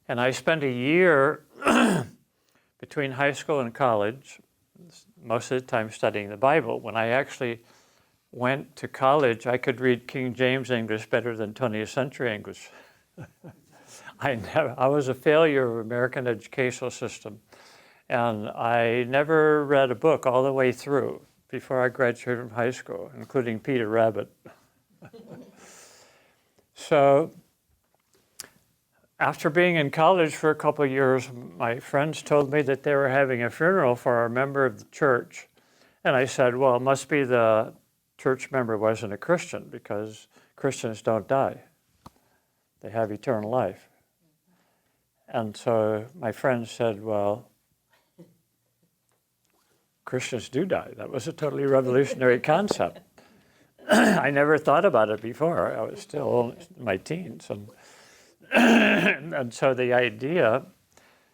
And I spent a year between high school and college, most of the time studying the Bible. When I actually went to college, I could read King James English better than 20th century English. I was a failure of American educational system, and I never read a book all the way through before I graduated from high school, including Peter Rabbit. So after being in college for a couple of years, my friends told me that they were having a funeral for a member of the church. And I said, well, it must be the church member wasn't a Christian, because Christians don't die. They have eternal life. And so my friends said, well, Christians do die. That was a totally revolutionary concept. I never thought about it before. I was still in my teens. And so the idea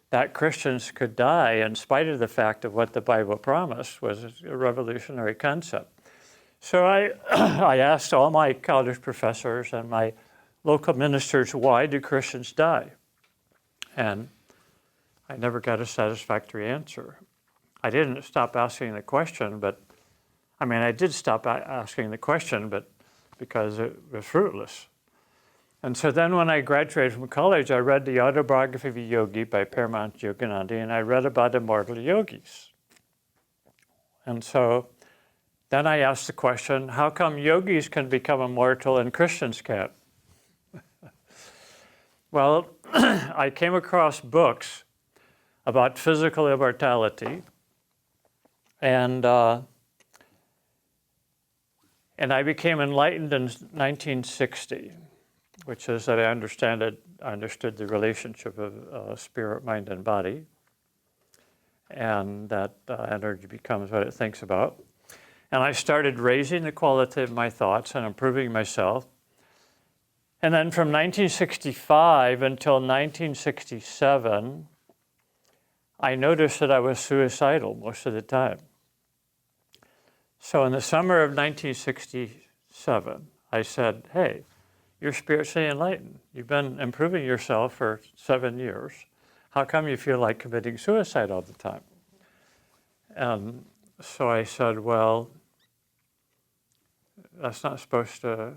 that Christians could die in spite of the fact of what the Bible promised was a revolutionary concept. So I asked all my college professors and my local ministers, why do Christians die? And I never got a satisfactory answer. I didn't stop asking the question, I did stop asking the question, but because it was fruitless. And so then when I graduated from college, I read the Autobiography of a Yogi by Paramount Yogananda, and I read about immortal yogis. And so then I asked the question, how come yogis can become immortal and Christians can't? Well, I came across books about physical immortality, and I became enlightened in 1960. Which is that I understood the relationship of spirit, mind, and body, and that energy becomes what it thinks about. And I started raising the quality of my thoughts and improving myself. And then from 1965 until 1967, I noticed that I was suicidal most of the time. So in the summer of 1967, I said, hey, you're spiritually enlightened. You've been improving yourself for 7 years. How come you feel like committing suicide all the time? And so I said, well, that's not supposed to,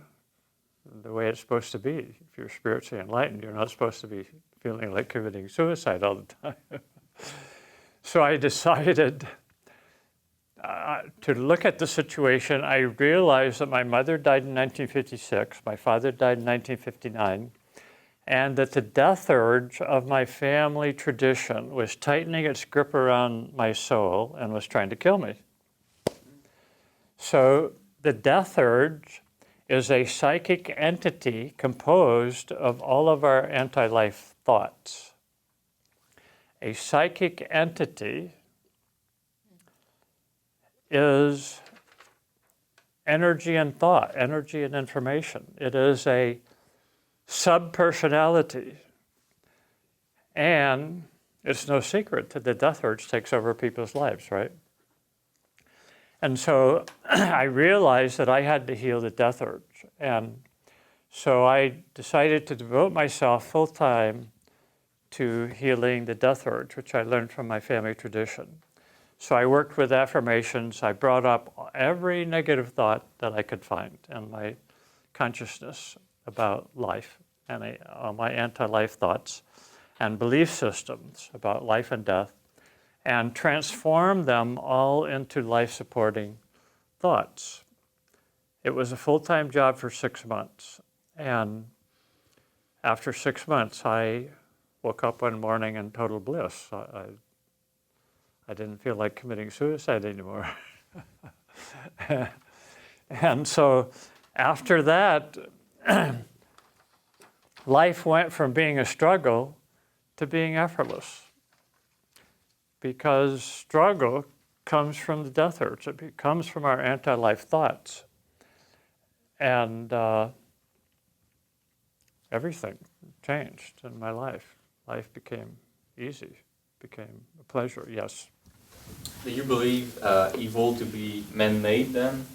the way it's supposed to be. If you're spiritually enlightened, you're not supposed to be feeling like committing suicide all the time. So I decided to look at the situation, I realized that my mother died in 1956, my father died in 1959, and that the death urge of my family tradition was tightening its grip around my soul and was trying to kill me. So the death urge is a psychic entity composed of all of our anti-life thoughts. A psychic entity is energy and thought, energy and information. It is a subpersonality. And it's no secret that the death urge takes over people's lives, right? And so I realized that I had to heal the death urge. And so I decided to devote myself full time to healing the death urge, which I learned from my family tradition. So I worked with affirmations. I brought up every negative thought that I could find in my consciousness about life and my anti-life thoughts and belief systems about life and death, and transform them all into life-supporting thoughts. It was a full-time job for 6 months. And after 6 months, I woke up one morning in total bliss. I didn't feel like committing suicide anymore. And so after that, life went from being a struggle to being effortless. Because struggle comes from the death urge. It comes from our anti-life thoughts. And everything changed in my life. Life became easy, became a pleasure, yes. Do you believe evil to be man-made then?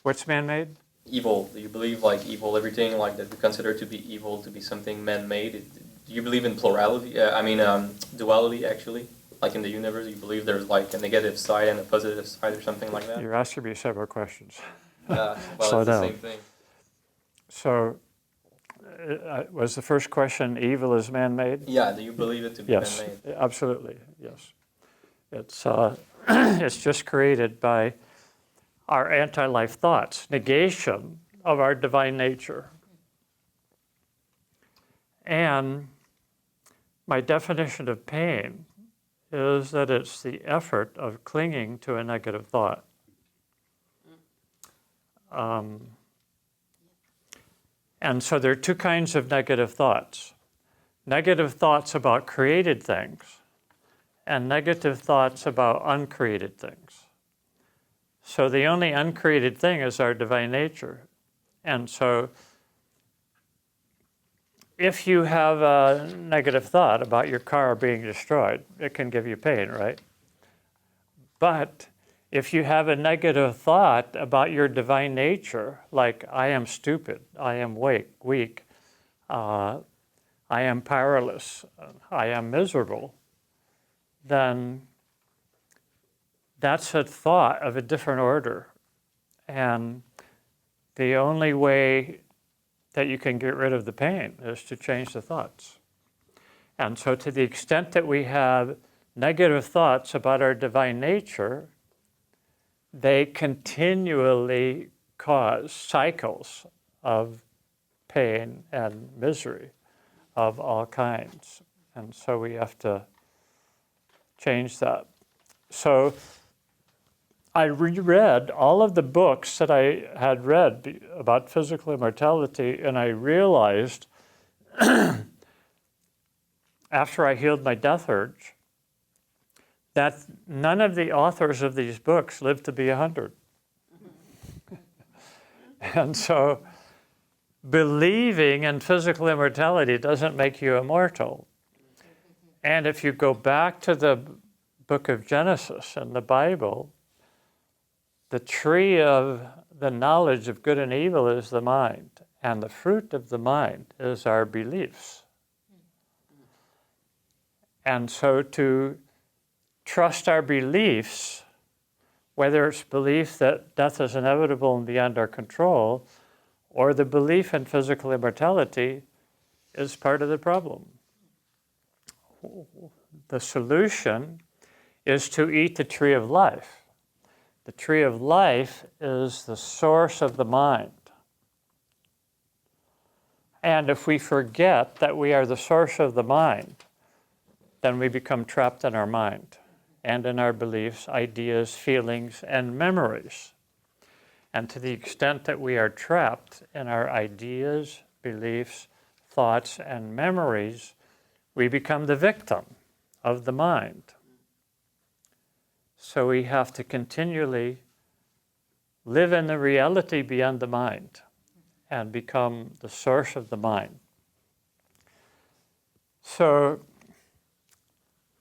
What's man-made? Evil. Do you believe like evil, everything like that we consider to be evil to be something man-made? Do you believe in plurality? Duality actually? Like in the universe, you believe there's like a negative side and a positive side or something like that? You're asking me several questions. Well, Slow it's the down. same thing. So, was the first question, evil is man-made? Yeah, do you believe it to be Yes, man-made? absolutely, yes. It's, it's just created by our anti-life thoughts, negation of our divine nature. And my definition of pain is that it's the effort of clinging to a negative thought. And so there are two kinds of negative thoughts. Negative thoughts about created things and negative thoughts about uncreated things. So the only uncreated thing is our divine nature. And so if you have a negative thought about your car being destroyed, it can give you pain, right? But if you have a negative thought about your divine nature, like I am stupid, I am weak, I am powerless, I am miserable, then that's a thought of a different order. And the only way that you can get rid of the pain is to change the thoughts. And so to the extent that we have negative thoughts about our divine nature, they continually cause cycles of pain and misery of all kinds. And so we have to change that. So I reread all of the books that I had read about physical immortality, and I realized after I healed my death urge that none of the authors of these books lived to be 100. And so believing in physical immortality doesn't make you immortal. And if you go back to the book of Genesis and the Bible, the tree of the knowledge of good and evil is the mind, and the fruit of the mind is our beliefs. And so to trust our beliefs, whether it's belief that death is inevitable and beyond our control, or the belief in physical immortality, is part of the problem. The solution is to eat the tree of life. The tree of life is the source of the mind. And if we forget that we are the source of the mind, then we become trapped in our mind and in our beliefs, ideas, feelings, and memories. And to the extent that we are trapped in our ideas, beliefs, thoughts, and memories, we become the victim of the mind. So we have to continually live in the reality beyond the mind and become the source of the mind. So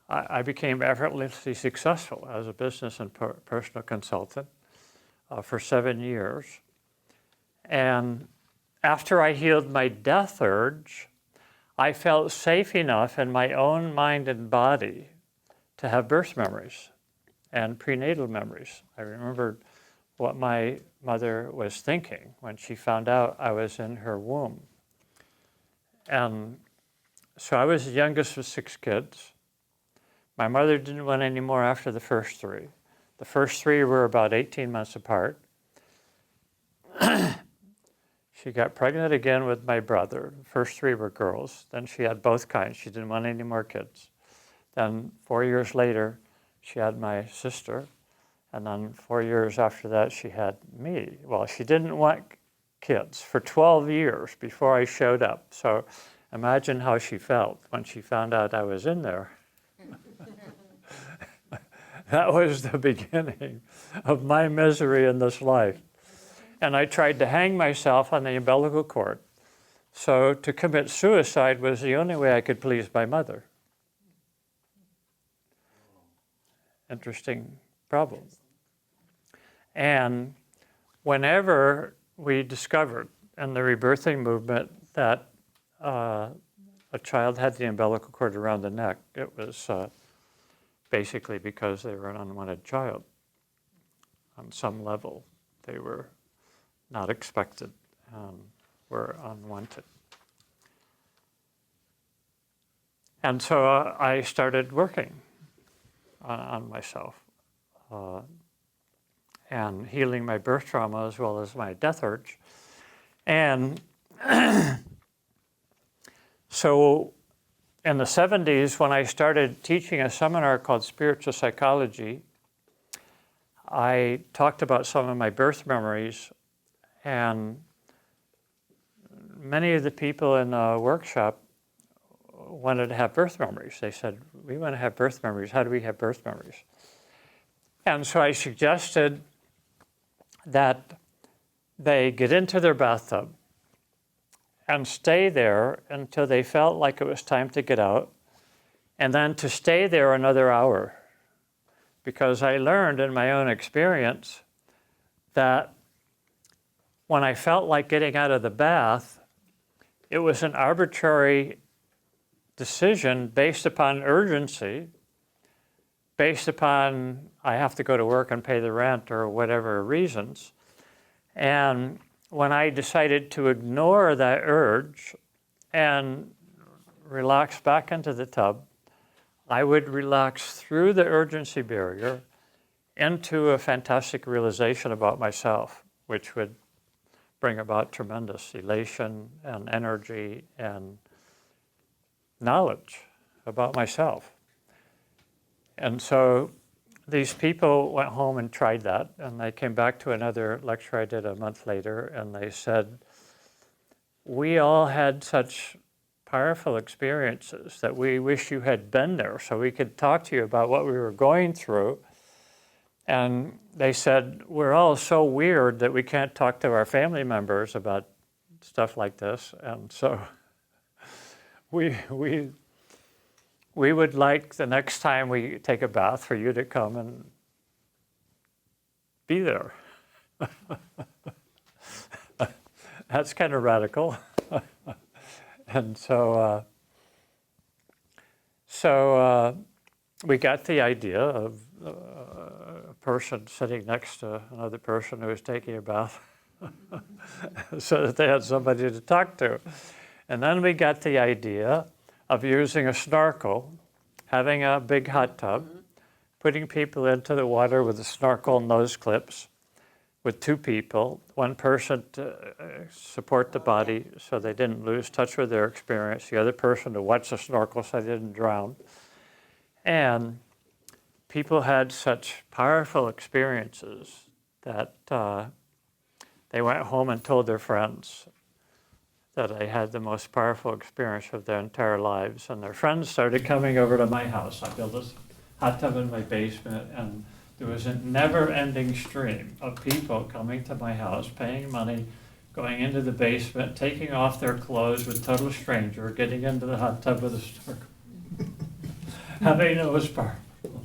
I became effortlessly successful as a business and personal consultant for 7 years. And after I healed my death urge, I felt safe enough in my own mind and body to have birth memories and prenatal memories. I remembered what my mother was thinking when she found out I was in her womb. And so I was the youngest of 6 kids. My mother didn't want any more after the first 3. The first 3 were about 18 months apart. She got pregnant again with my brother. The first 3 were girls. Then she had both kinds. She didn't want any more kids. Then 4 years later, she had my sister. And then 4 years after that, she had me. Well, she didn't want kids for 12 years before I showed up. So imagine how she felt when she found out I was in there. That was the beginning of my misery in this life. And I tried to hang myself on the umbilical cord. So to commit suicide was the only way I could please my mother. Interesting problem. And whenever we discovered in the rebirthing movement that a child had the umbilical cord around the neck, it was basically because they were an unwanted child. On some level, they were not expected and were unwanted. And so I started working on myself and healing my birth trauma as well as my death urge. And so in the 70s, when I started teaching a seminar called Spiritual Psychology, I talked about some of my birth memories, and many of the people in the workshop wanted to have birth memories. They said, we want to have birth memories. How do we have birth memories? And so I suggested that they get into their bathtub and stay there until they felt like it was time to get out, and then to stay there another hour. Because I learned in my own experience that when I felt like getting out of the bath, it was an arbitrary decision based upon urgency, based upon I have to go to work and pay the rent or whatever reasons. And when I decided to ignore that urge and relax back into the tub, I would relax through the urgency barrier into a fantastic realization about myself, which would bring about tremendous elation and energy and knowledge about myself. And so these people went home and tried that, and they came back to another lecture I did a month later, and they said, we all had such powerful experiences that we wish you had been there so we could talk to you about what we were going through. And they said, we're all so weird that we can't talk to our family members about stuff like this. And so we would like the next time we take a bath for you to come and be there. That's kind of radical. And so we got the idea of a person sitting next to another person who was taking a bath so that they had somebody to talk to. And then we got the idea of using a snorkel, having a big hot tub, putting people into the water with a snorkel and nose clips with two people, one person to support the body so they didn't lose touch with their experience, the other person to watch the snorkel so they didn't drown. And people had such powerful experiences that they went home and told their friends that I had the most powerful experience of their entire lives. And their friends started coming over to my house. I built this hot tub in my basement, and there was a never-ending stream of people coming to my house, paying money, going into the basement, taking off their clothes with total stranger, getting into the hot tub with a snorkel, having the most powerful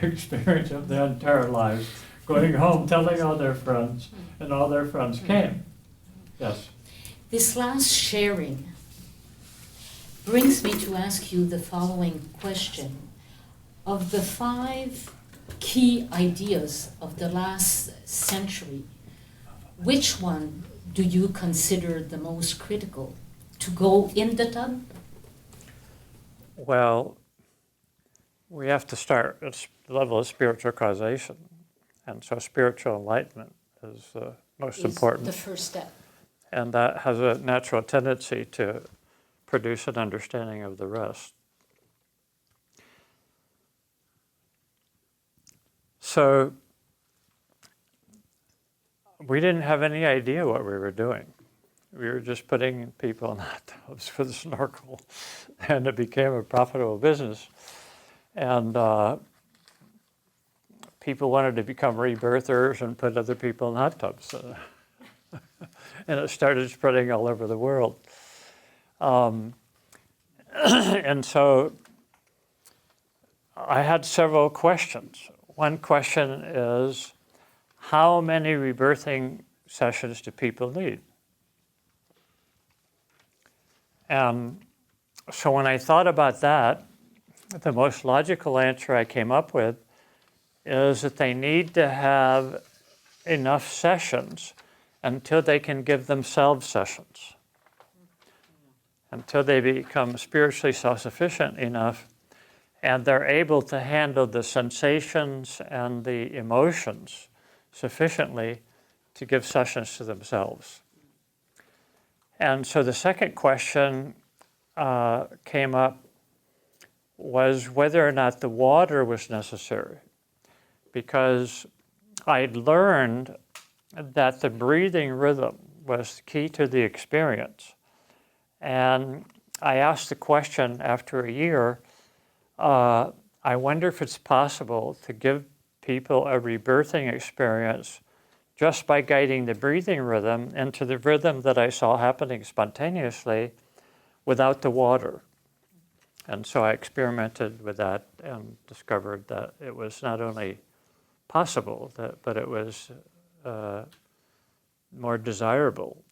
experience of their entire lives, going home, telling all their friends, and all their friends came. Yes. This last sharing brings me to ask you the following question. Of the 5 key ideas of the last century, which one do you consider the most critical to go in the tub? Well, we have to start at the level of spiritual causation. And so spiritual enlightenment is the most important. The first step. And that has a natural tendency to produce an understanding of the rest. So we didn't have any idea what we were doing. We were just putting people in hot tubs with a snorkel, and it became a profitable business. And people wanted to become rebirthers and put other people in hot tubs. And it started spreading all over the world. And so I had several questions. One question is, how many rebirthing sessions do people need? And so when I thought about that, the most logical answer I came up with is that they need to have enough sessions until they can give themselves sessions, until they become spiritually self-sufficient enough and they're able to handle the sensations and the emotions sufficiently to give sessions to themselves. And so the second question came up was whether or not the water was necessary, because I'd learned that the breathing rhythm was key to the experience. And I asked the question after a year, I wonder if it's possible to give people a rebirthing experience just by guiding the breathing rhythm into the rhythm that I saw happening spontaneously without the water. And so I experimented with that and discovered that it was not only possible, but it was more desirable.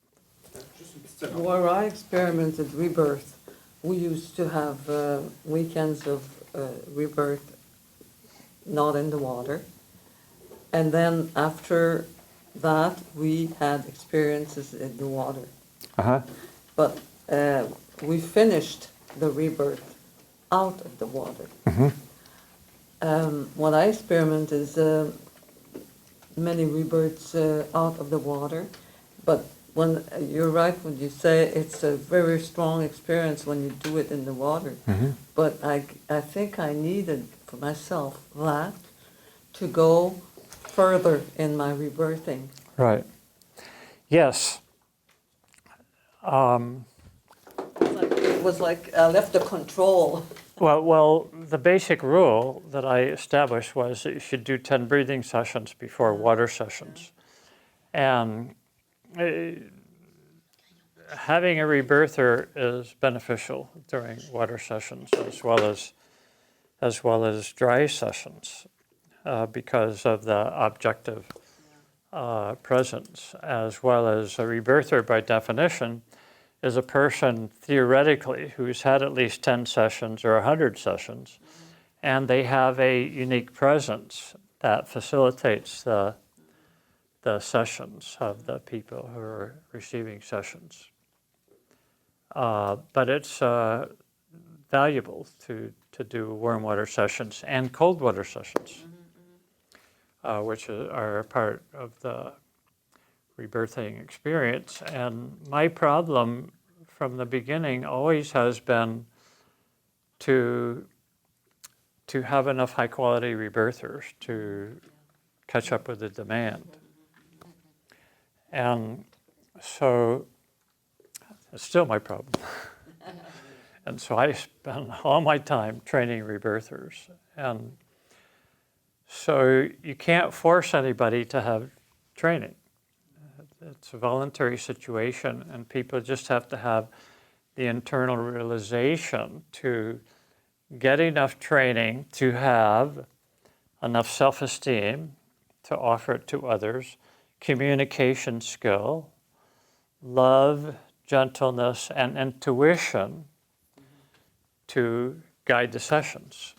Where I experimented rebirth, we used to have weekends of rebirth not in the water. And then after that, we had experiences in the water. Uh-huh. But we finished the rebirth out of the water. Mm-hmm. What I experiment is many rebirths out of the water, but when you're right when you say it's a very strong experience when you do it in the water. Mm-hmm. But I think I needed for myself that to go further in my rebirthing. Right. Yes. It was like I left the control. Well, the basic rule that I established was that you should do 10 breathing sessions before water sessions. And having a rebirther is beneficial during water sessions as well as dry sessions because of the objective presence, as well as a rebirther by definition is a person theoretically who's had at least 10 sessions or 100 sessions, and they have a unique presence that facilitates the sessions of the people who are receiving sessions. But it's valuable to do warm water sessions and cold water sessions, which are a part of the rebirthing experience. And my problem from the beginning always has been to have enough high quality rebirthers to catch up with the demand. And so it's still my problem. And so I spend all my time training rebirthers. And so you can't force anybody to have training. It's a voluntary situation, and people just have to have the internal realization to get enough training to have enough self-esteem to offer it to others, communication skill, love, gentleness, and intuition to guide the sessions.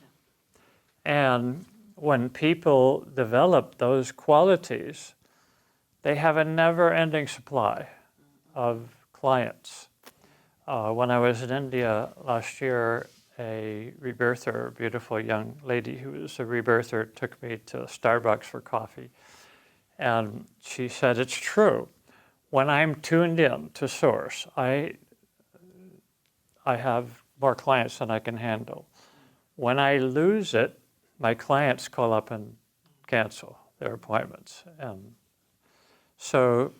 And when people develop those qualities, they have a never-ending supply of clients. When I was in India last year, a rebirther, a beautiful young lady who was a rebirther, took me to Starbucks for coffee. And she said, it's true. When I'm tuned in to Source, I have more clients than I can handle. When I lose it, my clients call up and cancel their appointments. And so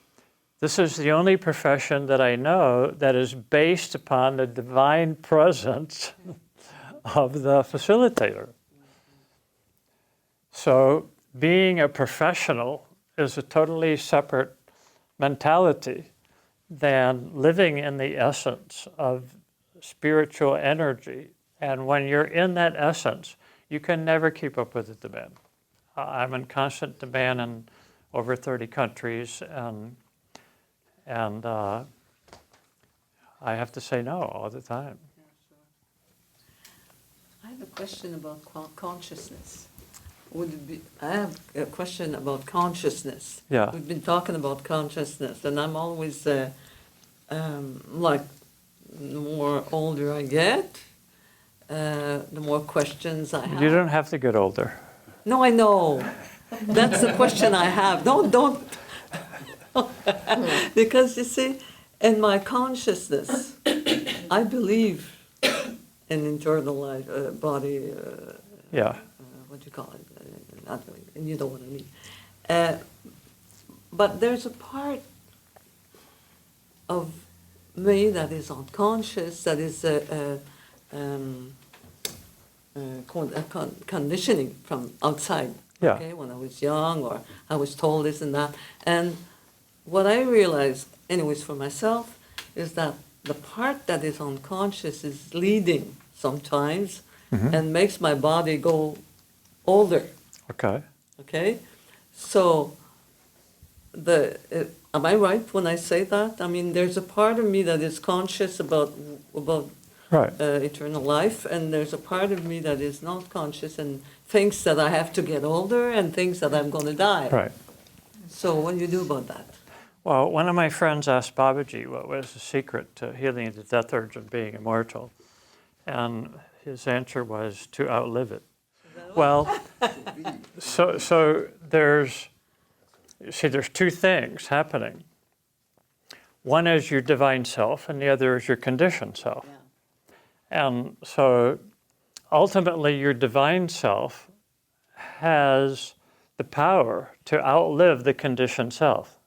this is the only profession that I know that is based upon the divine presence of the facilitator. So being a professional is a totally separate mentality than living in the essence of spiritual energy. And when you're in that essence, you can never keep up with the demand. I'm in constant demand in over 30 countries, and I have to say no all the time. I have a question about consciousness. I have a question about consciousness. Yeah. We've been talking about consciousness, and I'm always like, the more older I get, the more questions I have. You don't have to get older. No, I know. That's the question I have. Don't. Because you see, in my consciousness, I believe in internal life, body. Yeah. What do you call it? Not really, and you know what I mean. But there's a part of me that is unconscious, that is conditioning from outside. Yeah. Okay, when I was young, or I was told this and that. And what I realized, anyways, for myself, is that the part that is unconscious is leading sometimes and makes my body go older. Okay. Okay? So, am I right when I say that? I mean, there's a part of me that is conscious about Right. eternal life, and there's a part of me that is not conscious and thinks that I have to get older and thinks that I'm going to die. Right. So what do you do about that? Well, one of my friends asked Babaji what was the secret to healing the death urge and being immortal. And his answer was to outlive it. Well, so there's two things happening. One is your divine self, and the other is your conditioned self. Yeah. And so ultimately your divine self has the power to outlive the conditioned self.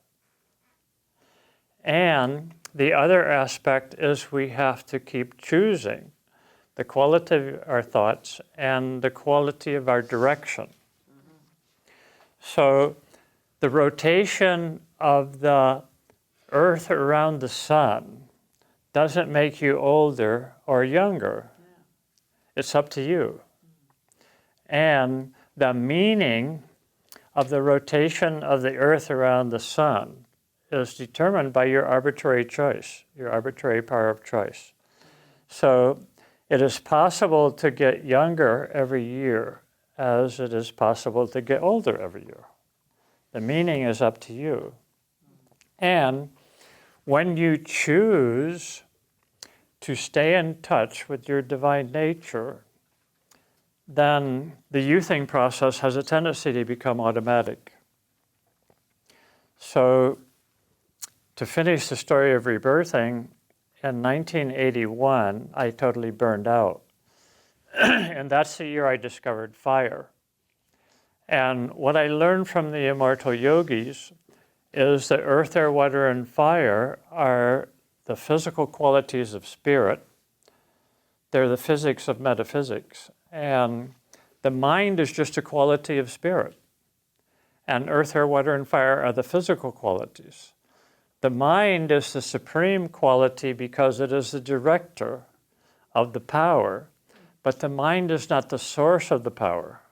And the other aspect is we have to keep choosing the quality of our thoughts and the quality of our direction. So the rotation of the Earth around the sun doesn't make you older or younger. It's up to you. And the meaning of the rotation of the Earth around the sun is determined by your arbitrary choice, your arbitrary power of choice. So it is possible to get younger every year as it is possible to get older every year. The meaning is up to you. And when you choose to stay in touch with your divine nature, then the youthing process has a tendency to become automatic. So, to finish the story of rebirthing, in 1981, I totally burned out. And that's the year I discovered fire. And what I learned from the immortal yogis is that earth, air, water, and fire are the physical qualities of spirit. They're the physics of metaphysics. And the mind is just a quality of spirit. And earth, air, water, and fire are the physical qualities. The mind is the supreme quality because it is the director of the power, but the mind is not the source of the power.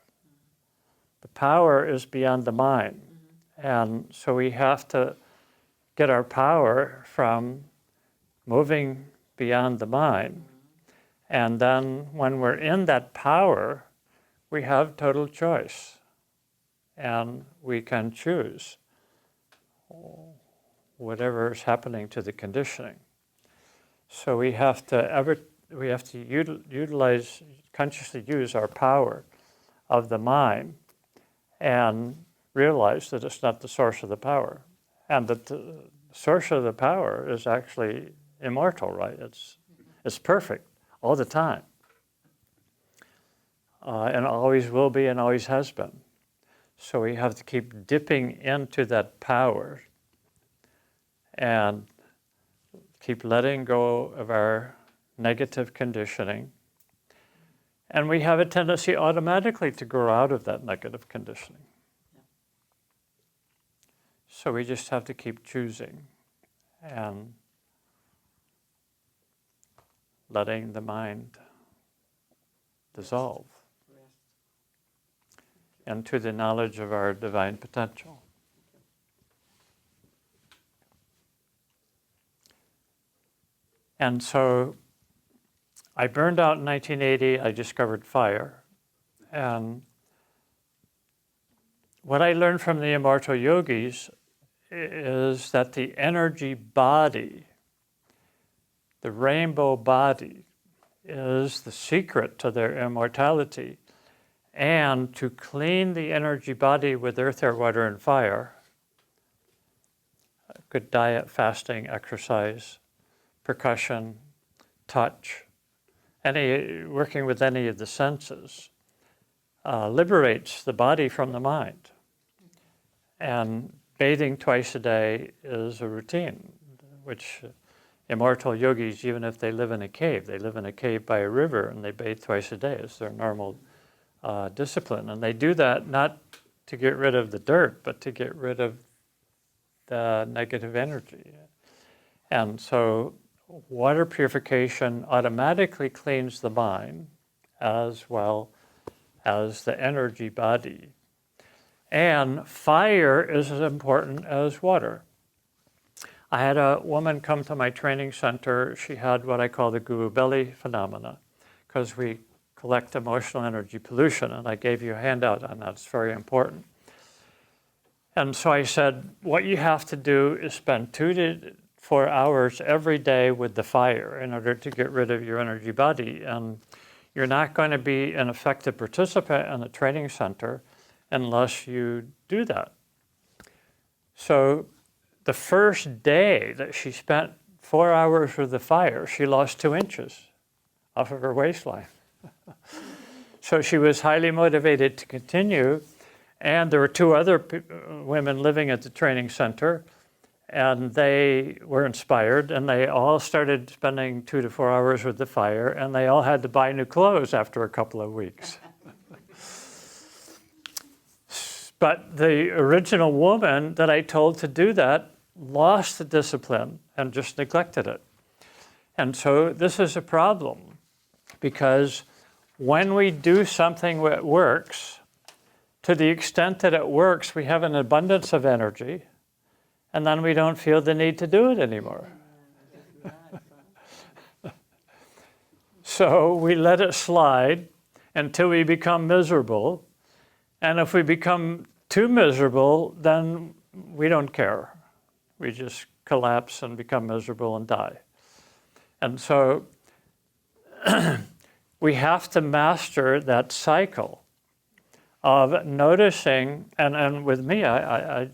The power is beyond the mind. And so we have to get our power from moving beyond the mind. And then when we're in that power, we have total choice. And we can choose whatever is happening to the conditioning. So we have to utilize, consciously use our power of the mind and realize that it's not the source of the power. And that the source of the power is actually immortal, right? It's perfect all the time. And always will be and always has been. So we have to keep dipping into that power and keep letting go of our negative conditioning. And we have a tendency automatically to grow out of that negative conditioning. So we just have to keep choosing and letting the mind dissolve into the knowledge of our divine potential. And so I burned out in 1980, I discovered fire. And what I learned from the immortal yogis is that the energy body, the rainbow body, is the secret to their immortality. And to clean the energy body with earth, air, water, and fire, good diet, fasting, exercise, percussion, touch, working with any of the senses, liberates the body from the mind. And bathing twice a day is a routine, which immortal yogis, even if they live in a cave by a river and they bathe twice a day. It's their normal discipline. And they do that not to get rid of the dirt, but to get rid of the negative energy. And so water purification automatically cleans the mind as well as the energy body. And fire is as important as water. I had a woman come to my training center. She had what I call the guru belly phenomena, because we collect emotional energy pollution, and I gave you a handout on that. It's very important. And so I said, what you have to do is spend 2 to 4 hours every day with the fire in order to get rid of your energy body. And you're not going to be an effective participant in the training center unless you do that. So the first day that she spent 4 hours with the fire, she lost 2 inches off of her waistline. So she was highly motivated to continue. And there were 2 other women living at the training center, and they were inspired, and they all started spending 2 to 4 hours with the fire, and they all had to buy new clothes after a couple of weeks. But the original woman that I told to do that lost the discipline and just neglected it. And so this is a problem, because when we do something that works, to the extent that it works, we have an abundance of energy, and then we don't feel the need to do it anymore. So we let it slide until we become miserable. And if we become too miserable, then we don't care. We just collapse and become miserable and die. And so we have to master that cycle of noticing, and with me, I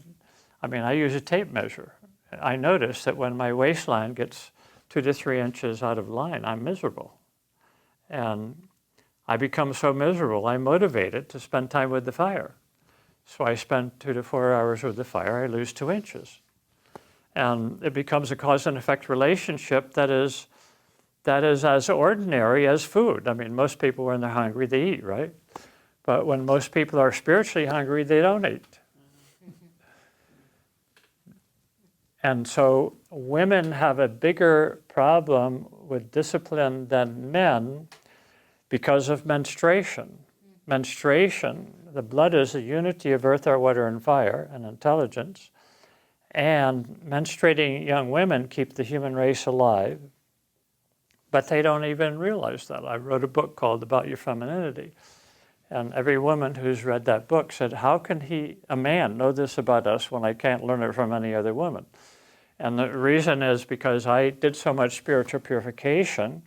mean, I use a tape measure. I notice that when my waistline gets 2 to 3 inches out of line, I'm miserable. And I become so miserable, I'm motivated to spend time with the fire. So I spend 2 to 4 hours with the fire, I lose 2 inches. And it becomes a cause and effect relationship that is as ordinary as food. I mean, most people, when they're hungry, they eat, right? But when most people are spiritually hungry, they don't eat. And so women have a bigger problem with discipline than men because of menstruation. Menstruation, the blood is the unity of earth, air, water, and fire, and intelligence. And menstruating young women keep the human race alive, but they don't even realize that. I wrote a book called About Your Femininity. And every woman who's read that book said, how can a man, know this about us when I can't learn it from any other woman? And the reason is because I did so much spiritual purification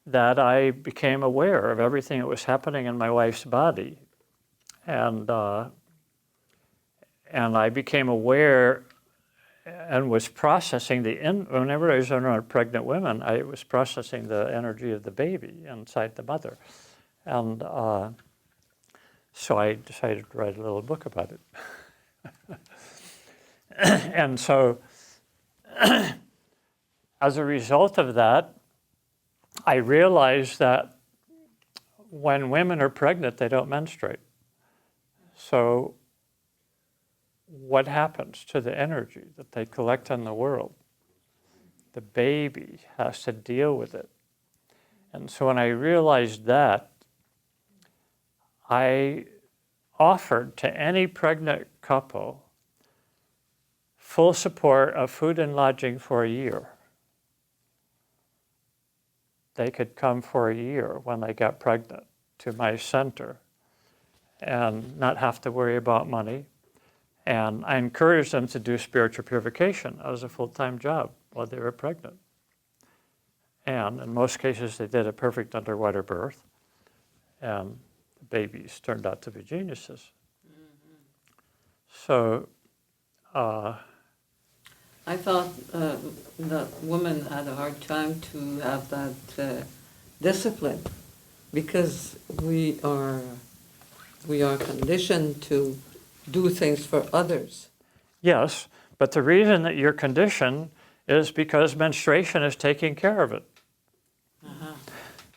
that I became aware of everything that was happening in my wife's body. And I became aware and was processing whenever I was around pregnant women, I was processing the energy of the baby inside the mother. And so I decided to write a little book about it. And so as a result of that, I realized that when women are pregnant, they don't menstruate. So what happens to the energy that they collect in the world? The baby has to deal with it. And so when I realized that, I offered to any pregnant couple full support of food and lodging for a year. They could come for a year when they got pregnant to my center and not have to worry about money. And I encouraged them to do spiritual purification as a full-time job while they were pregnant. And in most cases, they did a perfect underwater birth. And the babies turned out to be geniuses. So I thought that women had a hard time to have that discipline because we are conditioned to do things for others. yes, but the reason that you're conditioned is because menstruation is taking care of it.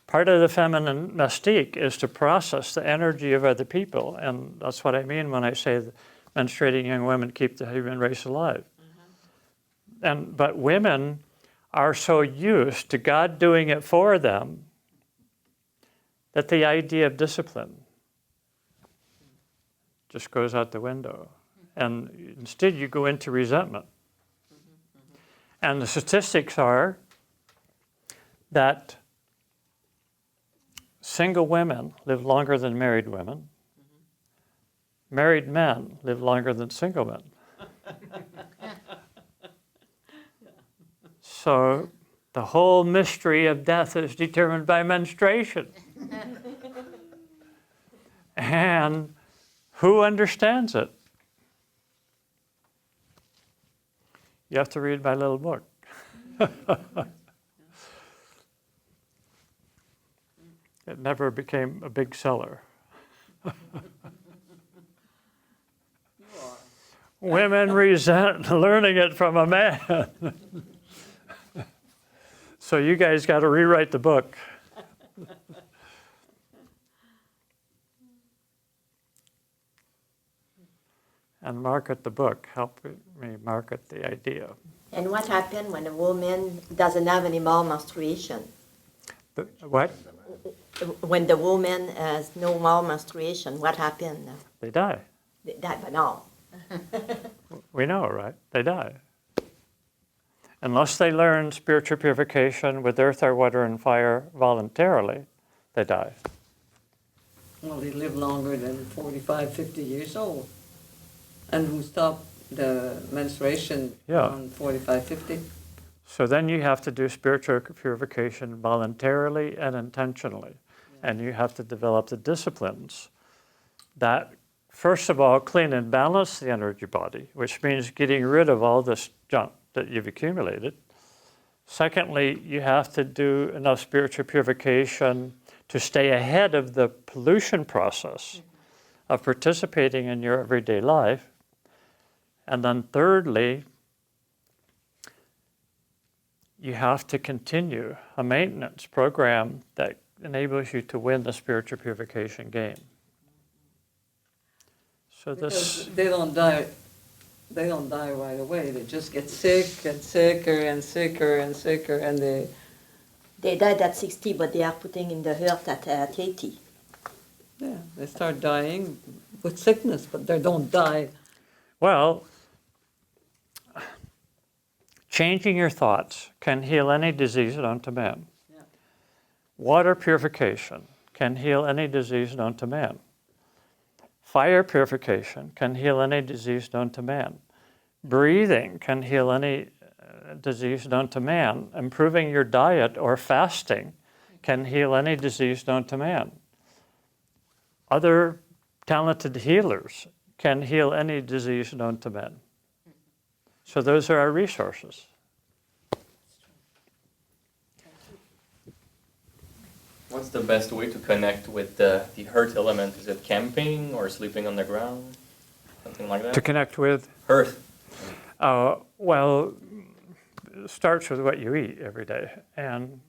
Part of the feminine mystique is to process the energy of other people, and that's what I mean when I say that menstruating young women keep the human race alive. But women are so used to God doing it for them that the idea of discipline just goes out the window. And instead you go into resentment. And the statistics are that single women live longer than married women. Married men live longer than single men. So the whole mystery of death is determined by menstruation. And who understands it? You have to read my little book. It never became a big seller. Women resent learning it from a man. So you guys got to rewrite the book. And market the book. Help me market the idea. And what happened when a woman doesn't have any more menstruation? What? When the woman has no more menstruation, what happened? They die. But no. We know, right? They die. Unless they learn spiritual purification with earth, air, water, and fire voluntarily, they die. Well, they live longer than 45, 50 years old. And who stop the menstruation Yeah. on 45, 50? So then you have to do spiritual purification voluntarily and intentionally. And you have to develop the disciplines that, first of all, clean and balance the energy body, which means getting rid of all this junk that you've accumulated. Secondly, you have to do enough spiritual purification to stay ahead of the pollution process of participating in your everyday life. And then thirdly, you have to continue a maintenance program that enables you to win the spiritual purification game. So this, Because they don't die right away. They just get sick and sicker and sicker and sicker, and They died at 60, but they are putting in the earth at 80. they start dying with sickness, but they don't die. well, changing your thoughts can heal any disease known to man. Yeah. Water purification can heal any disease known to man. Fire purification can heal any disease known to man. Breathing can heal any disease known to man. Improving your diet or fasting can heal any disease known to man. Other talented healers can heal any disease known to man. So those are our resources. What's the best way to connect with the earth element? Is it camping or sleeping on the ground? Something like that? To connect with, Earth. well, it starts with what you eat every day. And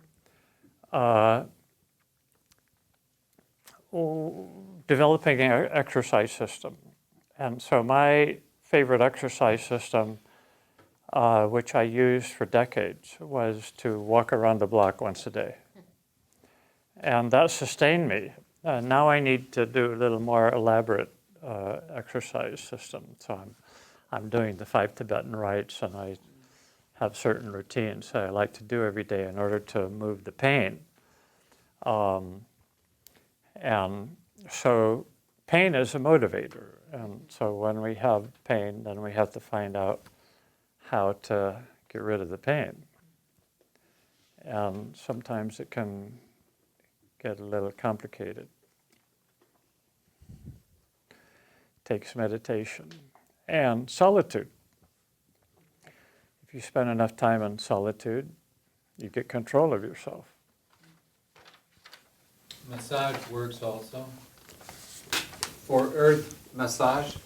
developing an exercise system. And so my favorite exercise system, which I used for decades, was to walk around the block once a day. And that sustained me. Now I need to do a little more elaborate exercise system. So I'm doing the 5 Tibetan rites, and I have certain routines that I like to do every day in order to move the pain. And so pain is a motivator. And so when we have pain, then we have to find out how to get rid of the pain. And sometimes it can get a little complicated. Takes meditation and solitude. If you spend enough time in solitude, you get control of yourself. Massage works also. For earth massage,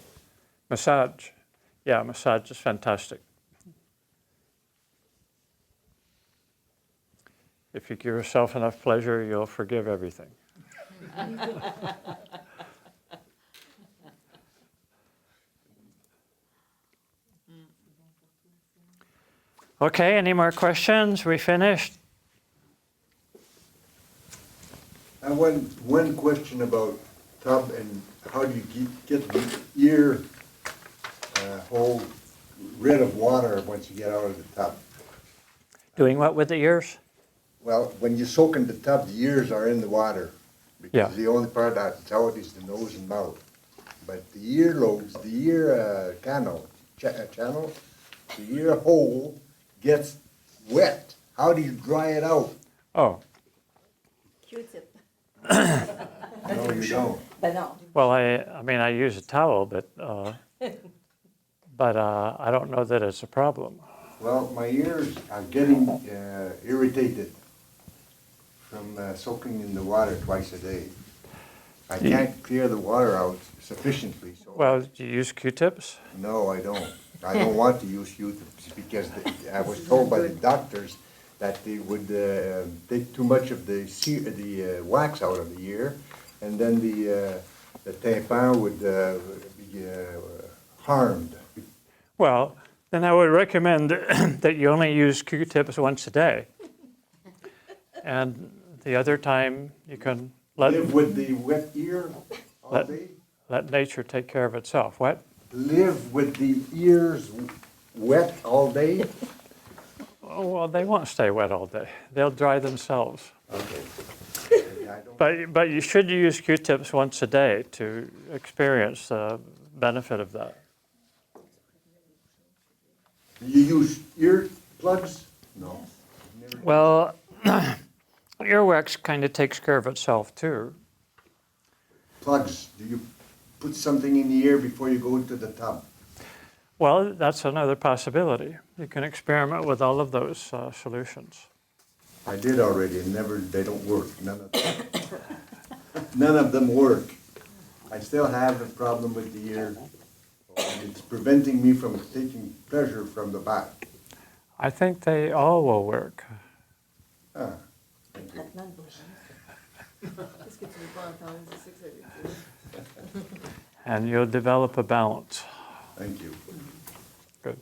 Massage. Yeah, massage is fantastic. If you give yourself enough pleasure, you'll forgive everything. Okay, any more questions? We finished? I have one question about tub and how do you get the ear hole rid of water once you get out of the tub? Doing what with the ears? Well, when you soak in the tub, the ears are in the water. Yeah. Because the only part that's out is the nose and mouth. But the earlobes, the ear channel, the ear hole gets wet. How do you dry it out? Oh, Q-tip. No, you don't. But no. well, I mean, I use a towel, but I don't know that it's a problem. Well, my ears are getting irritated from soaking in the water twice a day. I can't clear the water out sufficiently, so. Well, do you use Q-tips? No, I don't. I don't want to use Q-tips because I was told by the doctors that they would take too much of the wax out of the ear, and then the tympan would be harmed. Well, then I would recommend that you only use Q-tips once a day. And the other time you can Live with the wet ear all day? let nature take care of itself. What? Live with the ears wet all day? Oh, well, they won't stay wet all day. They'll dry themselves. Okay. I don't- But you should use Q-tips once a day to experience the benefit of that. You use ear plugs? No. Well, earwax kind of takes care of itself too. Plugs, do you put something in the ear before you go into the tub? Well, that's another possibility. You can experiment with all of those solutions. I did already, and they don't work, none of them. None of them work. I still have a problem with the ear. And it's preventing me from taking pleasure from the back. I think they all will work. Ah, thank you. Qu'est-ce que tu veux pas entendre? Je sais que ça veut dire. And you'll develop a balance. Thank you. Good.